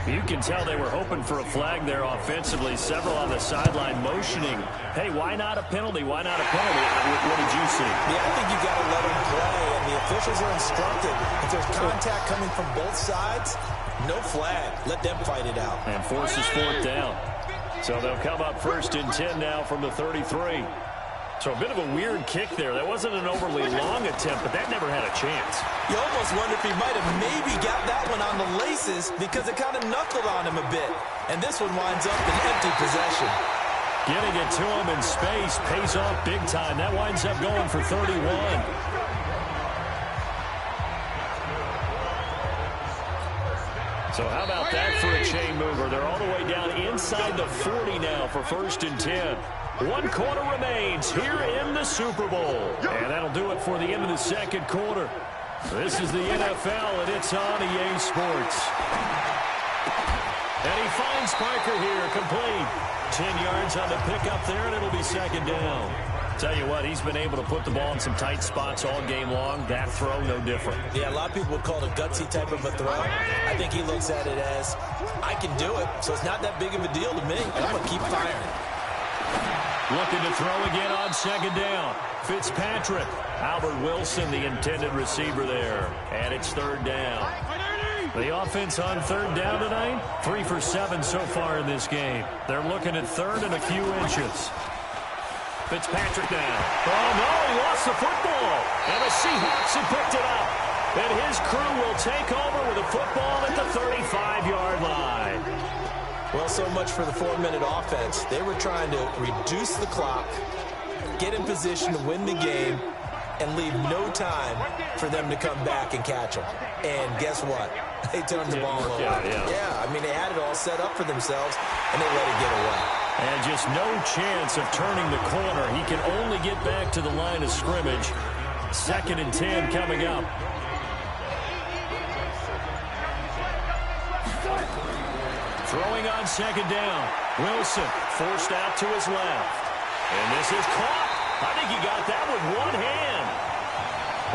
You can tell they were hoping for a flag there offensively. Several on the sideline motioning. Hey, why not a penalty? Why not a penalty? What did you see? Yeah, I think you got to let them play, and the officials are instructed. If there's contact coming from both sides, no flag. Let them fight it out. And forces fourth down. So they'll come up first and 10 now from the 33. So a bit of a weird kick there. That wasn't an overly long attempt, but that never had a chance. You almost wonder if he might have maybe got that one on the laces because it kind of knuckled on him a bit. And this one winds up in empty possession. Getting it to him in space pays off big time. That winds up going for 31. So how about that for a chain mover? They're all the way down inside the 40 now for first and 10. 1 quarter remains here in the Super Bowl. And that'll do it for the end of the second quarter. This is the NFL, and it's on EA Sports. And he finds Parker here, complete. 10 yards on the pickup there, and it'll be second down. Tell you what, he's been able to put the ball in some tight spots all game long. That throw, no different. Yeah, a lot of people would call it a gutsy type of a throw. I think he looks at it as, I can do it, so it's not that big of a deal to me, and I'm going to keep firing. Looking to throw again on second down. Fitzpatrick. Albert Wilson, the intended receiver there. And it's third down. The offense on third down tonight, 3 for 7 so far in this game. They're looking at third and a few inches. Fitzpatrick now. Oh, no, he lost the football. And the Seahawks have picked it up. And his crew will take over with a football at the 35-yard line. Well, so much for the 4-minute offense. They were trying to reduce the clock, get in position to win the game, and leave no time for them to come back and catch them. And guess what? They turned the ball over. Yeah, I mean, they had it all set up for themselves, and they let it get away. And just no chance of turning the corner. He can only get back to the line of scrimmage. Second and 10 coming up. Throwing on second down. Wilson forced out to his left. And this is caught. I think he got that with one hand.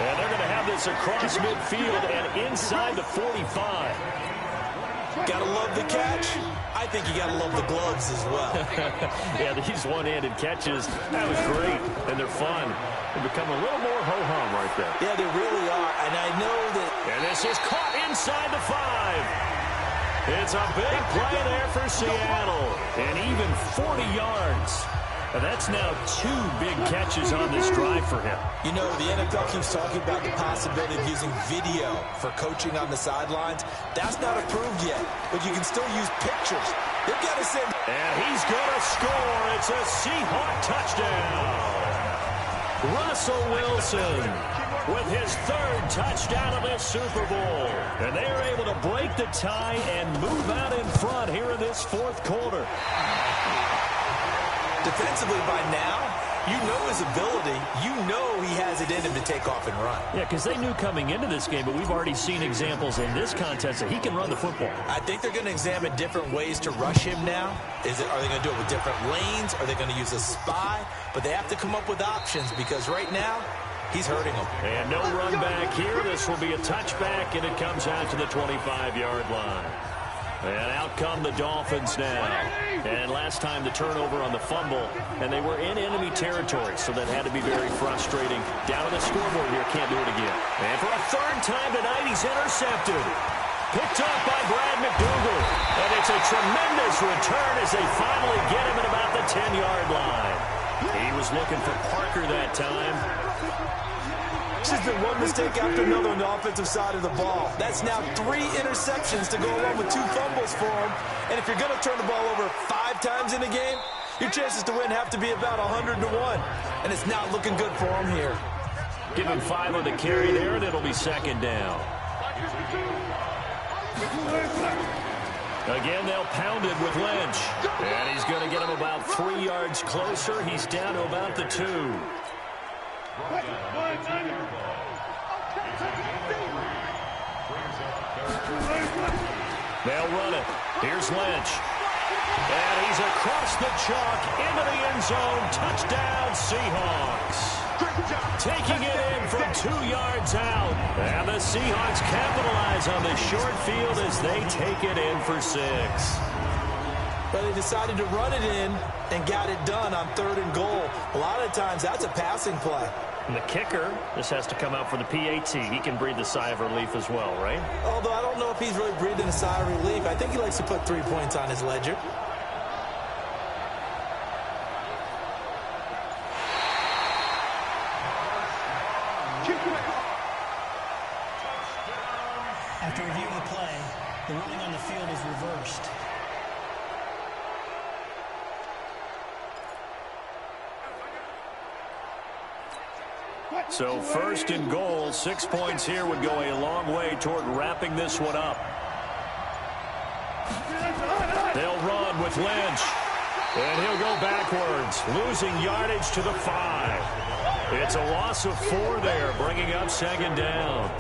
And they're going to have this across midfield and inside the 45. Gotta love the catch. I think you gotta love the gloves as well. Yeah, these one-handed catches, that was great. And they're fun. They become a little more ho-hum right there. Yeah, they really are. And I know that... And this is caught inside the 5. It's a big play there for Seattle. And even 40 yards. And that's now 2 big catches on this drive for him. You know, the NFL keeps talking about the possibility of using video for coaching on the sidelines. That's not approved yet, but you can still use pictures. They've got to send... And he's going to score. It's a Seahawk touchdown. Russell Wilson with his 3rd touchdown of this Super Bowl. And they are able to break the tie and move out in front here in this 4th quarter. Defensively by now, you know his ability. You know he has it in him to take off and run. Yeah, because they knew coming into this game, but we've already seen examples in this contest that he can run the football. I think they're going to examine different ways to rush him now. Are they going to do it with different lanes? Are they going to use a spy? But they have to come up with options because right now, he's hurting them. And no run back here. This will be a touchback, and it comes out to the 25-yard line. And out come the Dolphins now. And last time the turnover on the fumble, and they were in enemy territory, so that had to be very frustrating. Down on the scoreboard here, can't do it again. And for a 3rd time tonight, he's intercepted. Picked up by Brad McDougal. And it's a tremendous return as they finally get him at about the 10-yard line. He was looking for Parker that time. It's just been one mistake after another on the offensive side of the ball. That's now 3 interceptions to go along with 2 fumbles for him. And if you're going to turn the ball over 5 times in a game, your chances to win have to be about 100 to 1. And it's not looking good for him here. Give him 5 on the carry there, and it'll be 2nd down. Again, they'll pound it with Lynch. And he's going to get him about 3 yards closer. He's down to about the 2. They'll run it. Here's Lynch. And he's across the chalk into the end zone. Touchdown, Seahawks. Taking it in from 2 yards out. And the Seahawks capitalize on the short field as they take it in for 6. But they decided to run it in and got it done on 3rd and goal. A lot of times that's a passing play. And the kicker, this has to come out for the PAT. He can breathe the sigh of relief as well, right? Although I don't know if he's really breathing a sigh of relief. I think he likes to put 3 points on his ledger. After reviewing the play, the ruling on the field is reversed. So 1st and goal, 6 points here would go a long way toward wrapping this one up. They'll run with Lynch. And he'll go backwards, losing yardage to the 5. It's a loss of 4 there, bringing up 2nd down.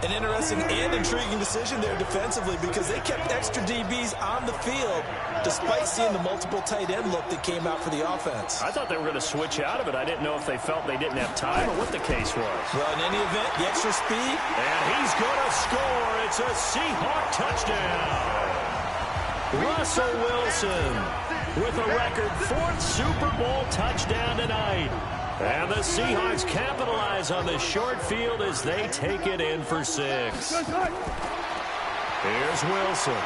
An interesting and intriguing decision there defensively because they kept extra DBs on the field despite seeing the multiple tight end look that came out for the offense. I thought they were going to switch out of it. I didn't know if they felt they didn't have time or what the case was. Well, in any event, the extra speed. And he's going to score. It's a Seahawk touchdown. Russell Wilson with a record 4th Super Bowl touchdown tonight. And the Seahawks capitalize on the short field as they take it in for 6. Here's Wilson.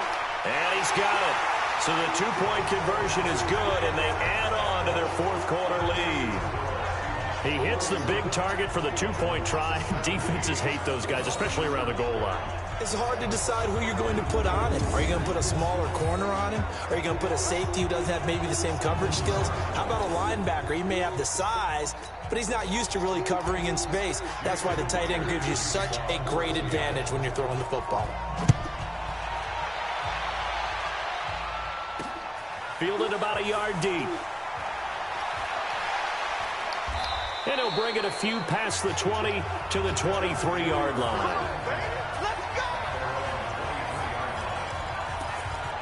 And he's got it. So the 2-point conversion is good, and they add on to their 4th quarter lead. He hits the big target for the 2-point try. Defenses hate those guys, especially around the goal line. It's hard to decide who you're going to put on him. Are you going to put a smaller corner on him? Are you going to put a safety who doesn't have maybe the same coverage skills? How about a linebacker? He may have the size, but he's not used to really covering in space. That's why the tight end gives you such a great advantage when you're throwing the football. Fielded about a yard deep. And he'll bring it a few past the 20 to the 23-yard line.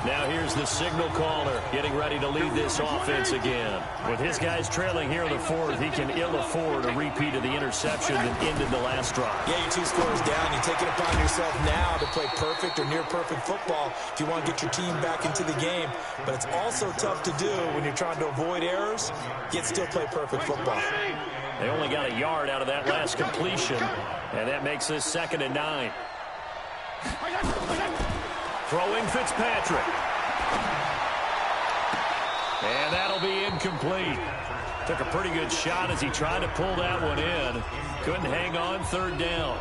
Now here's the signal caller getting ready to lead this offense again. With his guys trailing here in the 4th, he can ill afford a repeat of the interception that ended the last drive. Yeah, you're 2 scores down. You take it upon yourself now to play perfect or near perfect football if you want to get your team back into the game. But it's also tough to do when you're trying to avoid errors, yet still play perfect football. They only got a yard out of that last completion, and that makes this 2nd and 9. Throwing Fitzpatrick. And that'll be incomplete. Took a pretty good shot as he tried to pull that one in. Couldn't hang on third down.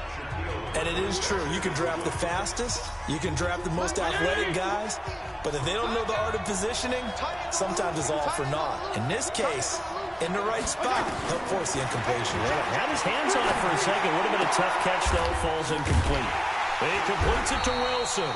And it is true. You can draft the fastest. You can draft the most athletic guys. But if they don't know the art of positioning, sometimes it's all for naught. In this case, in the right spot, he'll force the incompletion. Yeah, had his hands on it for a second. Would have been a tough catch, though. Falls incomplete. He completes it to Wilson.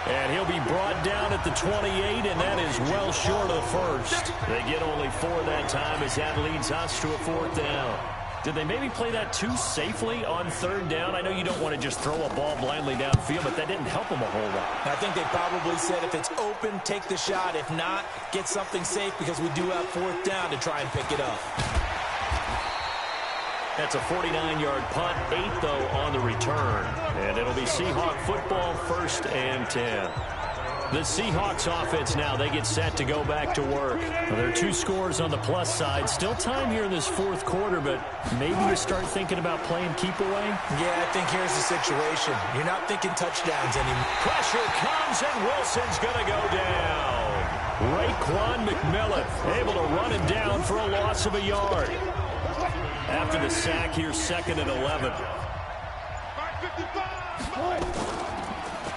And he'll be brought down at the 28, and that is well short of the first. They get only 4 that time as that leads us to a 4th down. Did they maybe play that too safely on third down? I know you don't want to just throw a ball blindly downfield, but that didn't help them a whole lot. I think they probably said if it's open, take the shot. If not, get something safe because we do have 4th down to try and pick it up. That's a 49-yard punt, 8, though, on the return. And it'll be Seahawk football, 1st and 10. The Seahawks offense now, they get set to go back to work. Well, there are 2 scores on the plus side. Still time here in this 4th quarter, but maybe you start thinking about playing keep away? Yeah, I think here's the situation. You're not thinking touchdowns anymore. Pressure comes, and Wilson's going to go down. Raekwon McMillan able to run him down for a loss of a yard. After the sack here, 2nd and 11.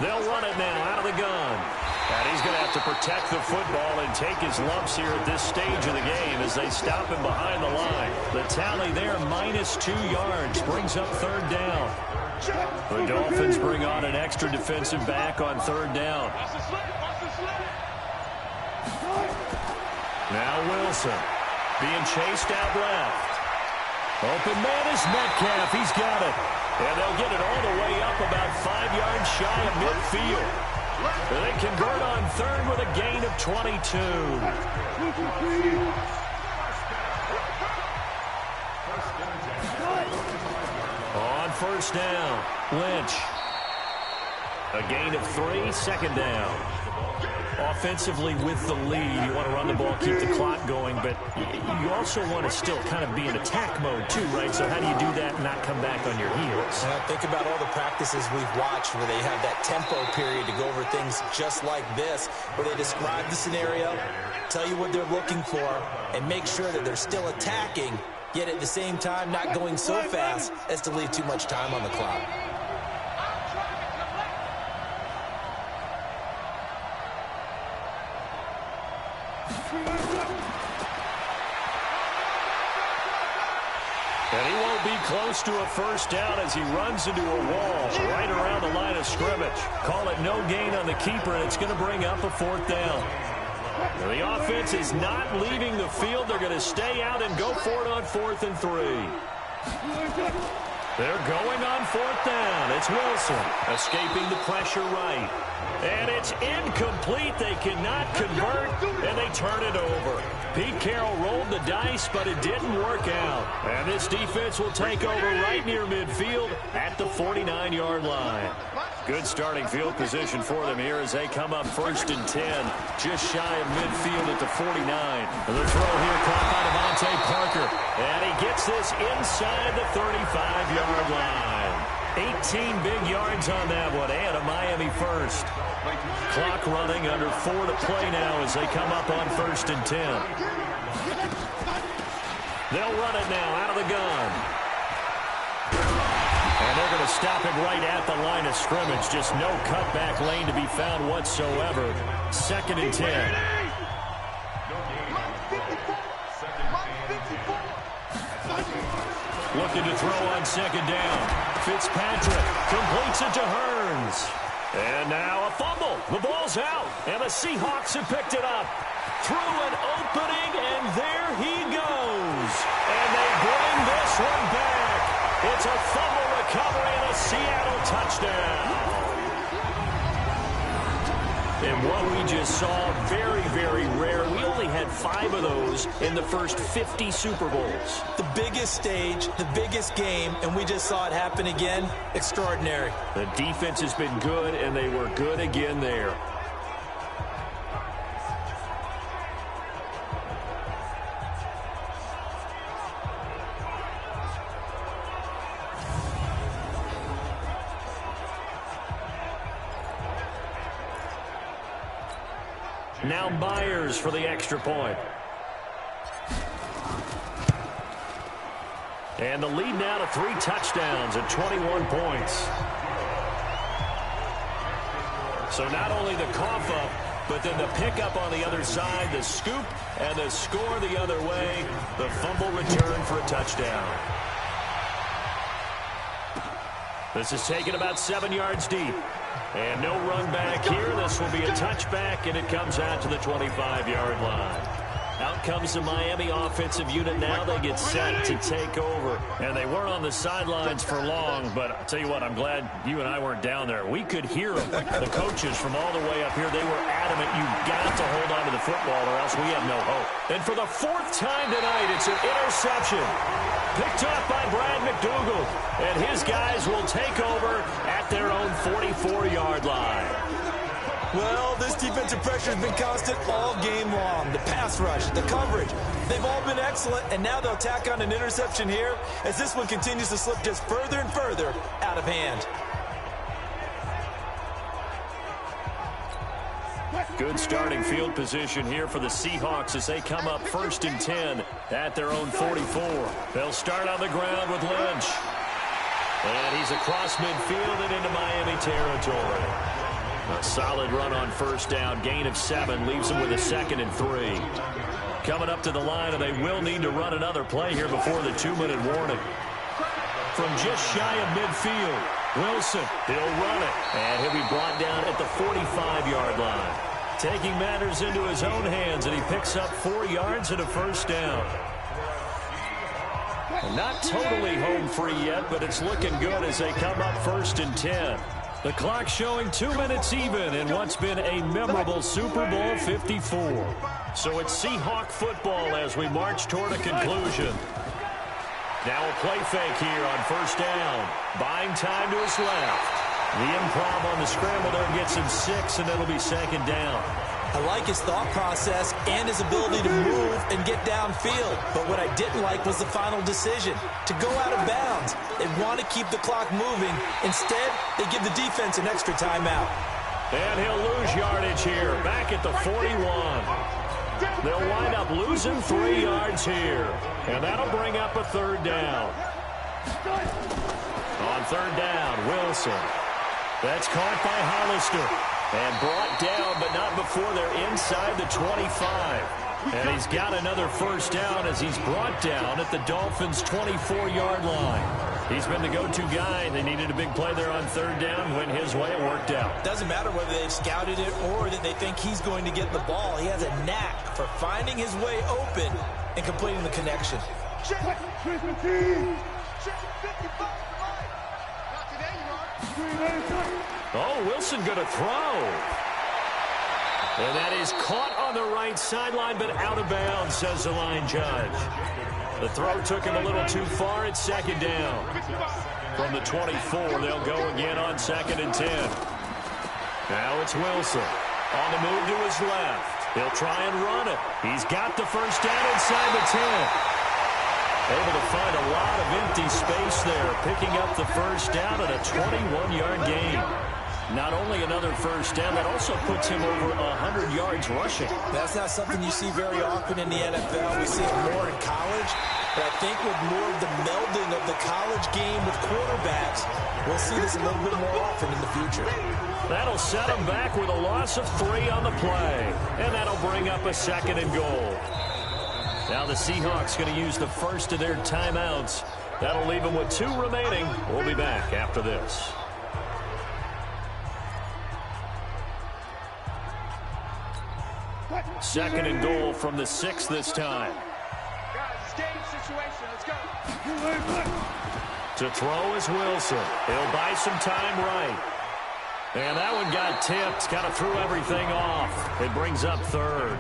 They'll run it now out of the gun. And he's going to have to protect the football and take his lumps here at this stage of the game as they stop him behind the line. The tally there, -2 yards, brings up 3rd down. The Dolphins bring on an extra defensive back on 3rd down. Now Wilson being chased out left. Open man is Metcalf. He's got it. And they'll get it all the way up about 5 yards shy of midfield. They convert on 3rd with a gain of 22. On 1st down, Lynch. A gain of 3, 2nd down. Offensively with the lead, you want to run the ball, keep the clock going, but you also want to still kind of be in attack mode too, right? So how do you do that and not come back on your heels? Think about all the practices we've watched where they have that tempo period to go over things just like this, where they describe the scenario, tell you what they're looking for, and make sure that they're still attacking, yet at the same time not going so fast as to leave too much time on the clock. And he won't be close to a 1st down as he runs into a wall right around the line of scrimmage. Call it no gain on the keeper, and it's going to bring up a 4th down. Now, the offense is not leaving the field. They're going to stay out and go for it on 4th and 3. They're going on 4th down. It's Wilson escaping the pressure right. And it's incomplete. They cannot convert, and they turn it over. Pete Carroll rolled the dice, but it didn't work out. And this defense will take over right near midfield at the 49-yard line. Good starting field position for them here as they come up 1st and 10, just shy of midfield at the 49. The throw here caught by Devontae Parker, and he gets this inside the 35-yard line. 18 big yards on that one, and a Miami first. Clock running, under 4 to play now as they come up on 1st and 10. They'll run it now out of the gun. And they're going to stop him right at the line of scrimmage. Just no cutback lane to be found whatsoever. 2nd and 10. Looking to throw on 2nd down. Fitzpatrick completes it to Hearns. And now a fumble. The ball's out. And the Seahawks have picked it up. Through an opening, and there he goes. And they bring this one back. It's a fumble recovery and a Seattle touchdown. And what we just saw, very, very rare. We only had 5 of those in the first 50 Super Bowls. The biggest stage, the biggest game, and we just saw it happen again. Extraordinary. The defense has been good, and they were good again there. Now Myers for the extra point. And the lead now to 3 touchdowns at 21 points. So not only the cough up, but then the pickup on the other side, the scoop, and the score the other way. The fumble return for a touchdown. This is taken about 7 yards deep. And no run back here. This will be a touchback, and it comes out to the 25-yard line. Out comes the Miami offensive unit now. They get set to take over. And they weren't on the sidelines for long, but I'll tell you what, I'm glad you and I weren't down there. We could hear them. The coaches from all the way up here, they were adamant, you've got to hold on to the football or else we have no hope. And for the 4th time tonight, it's an interception. Picked up by Brad McDougal. And his guys will take over at their own 44-yard line. Well, this defensive pressure has been constant all game long. The pass rush, the coverage, they've all been excellent, and now they'll tack on an interception here as this one continues to slip just further and further out of hand. Good starting field position here for the Seahawks as they come up 1st and 10 at their own 44. They'll start on the ground with Lynch. And he's across midfield and into Miami territory. A solid run on 1st down. Gain of 7 leaves them with a 2nd and 3. Coming up to the line, and they will need to run another play here before the 2-minute warning. From just shy of midfield, Wilson, he'll run it. And he'll be brought down at the 45-yard line. Taking matters into his own hands, and he picks up 4 yards and a 1st down. And not totally home free yet, but it's looking good as they come up 1st and 10. The clock showing 2 minutes even in what's been a memorable Super Bowl 54. So it's Seahawk football as we march toward a conclusion. Now a play fake here on 1st down. Buying time to his left. The improv on the scramble there gets him 6, and it'll be 2nd down. I like his thought process and his ability to move and get downfield. But what I didn't like was the final decision, to go out of bounds. They want to keep the clock moving. Instead, they give the defense an extra timeout. And he'll lose yardage here, back at the 41. They'll wind up losing 3 yards here. And that'll bring up a 3rd down. On 3rd down, Wilson. That's caught by Hollister. And brought down, but not before they're inside the 25. And he's got another 1st down as he's brought down at the Dolphins' 24-yard line. He's been the go-to guy. They needed a big play there on 3rd down. Went his way, it worked out. Doesn't matter whether they've scouted it or that they think he's going to get the ball. He has a knack for finding his way open and completing the connection. Oh, Wilson going to throw. And that is caught on the right sideline, but out of bounds, says the line judge. The throw took him a little too far. It's 2nd down. From the 24, they'll go again on 2nd and 10. Now it's Wilson. On the move to his left. He'll try and run it. He's got the 1st down inside the 10. Able to find a lot of empty space there, picking up the 1st down at a 21-yard gain. Not only another 1st down, that also puts him over 100 yards rushing. That's not something you see very often in the NFL. We see it more in college. But I think with more of the melding of the college game with quarterbacks, we'll see this a little bit more often in the future. That'll set him back with a loss of 3 on the play. And that'll bring up a 2nd and goal. Now the Seahawks going to use the first of their timeouts. That'll leave them with 2 remaining. We'll be back after this. Second and goal from the 6 this time. To throw is Wilson. He'll buy some time right. And that one got tipped. Kind of threw everything off. It brings up 3rd.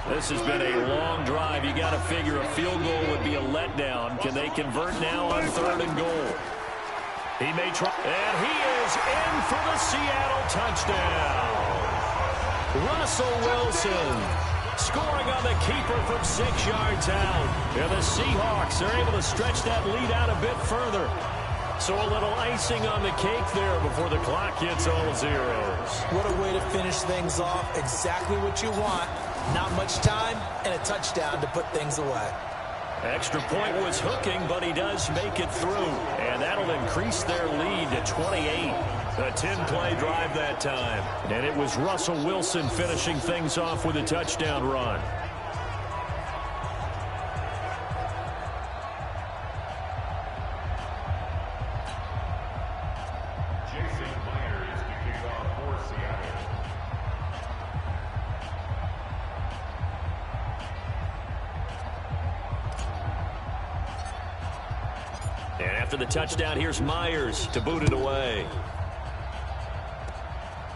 This has been a long drive. You got to figure a field goal would be a letdown. Can they convert now on 3rd and goal? He may try. And he is in for the Seattle touchdown. Russell Wilson scoring on the keeper from 6 yards out. And the Seahawks are able to stretch that lead out a bit further. So a little icing on the cake there before the clock hits all zeros. What a way to finish things off. Exactly what you want Not much time and a touchdown to put things away. Extra point was hooking, but he does make it through. And that'll increase their lead to 28. A 10-play drive that time. And it was Russell Wilson finishing things off with a touchdown run. And after the touchdown, here's Myers to boot it away.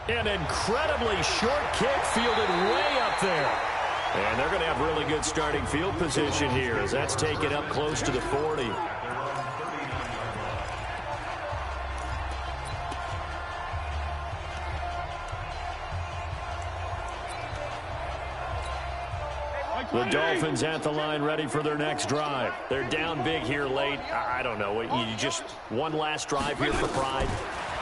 An incredibly short kick fielded way up there. And they're going to have really good starting field position here as that's taken up close to the 40. The Dolphins at the line ready for their next drive. They're down big here late. I don't know. You just one last drive here for pride.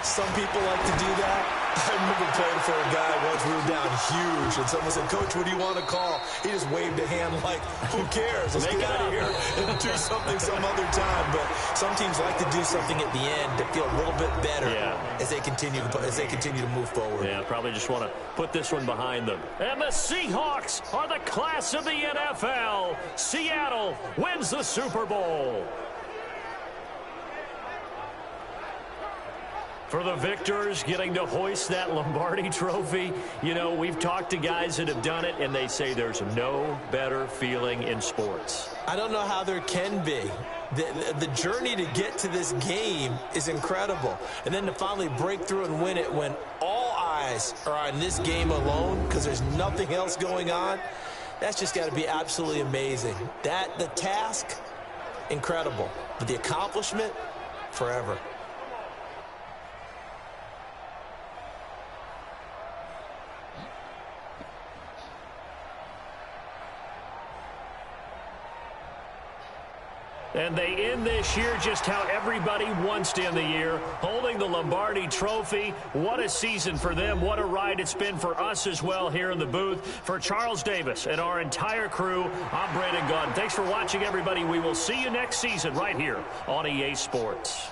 Some people like to do that. I remember playing for a guy once. We were down huge, and someone said, "Coach, what do you want to call?" He just waved a hand like, "Who cares? Let's get out of here and do something some other time." But some teams like to do something at the end to feel a little bit better as they continue to move forward. Yeah, probably just want to put this one behind them. And the Seahawks are the class of the NFL. Seattle wins the Super Bowl. For the victors, getting to hoist that Lombardi trophy, you know, we've talked to guys that have done it, and they say there's no better feeling in sports. I don't know how there can be. The journey to get to this game is incredible. And then to finally break through and win it when all eyes are on this game alone because there's nothing else going on, that's just got to be absolutely amazing. The task, incredible. But the accomplishment, forever. And they end this year just how everybody wants to end the year, holding the Lombardi trophy. What a season for them. What a ride it's been for us as well here in the booth. For Charles Davis and our entire crew, I'm Brandon Gunn. Thanks for watching, everybody. We will see you next season right here on EA Sports.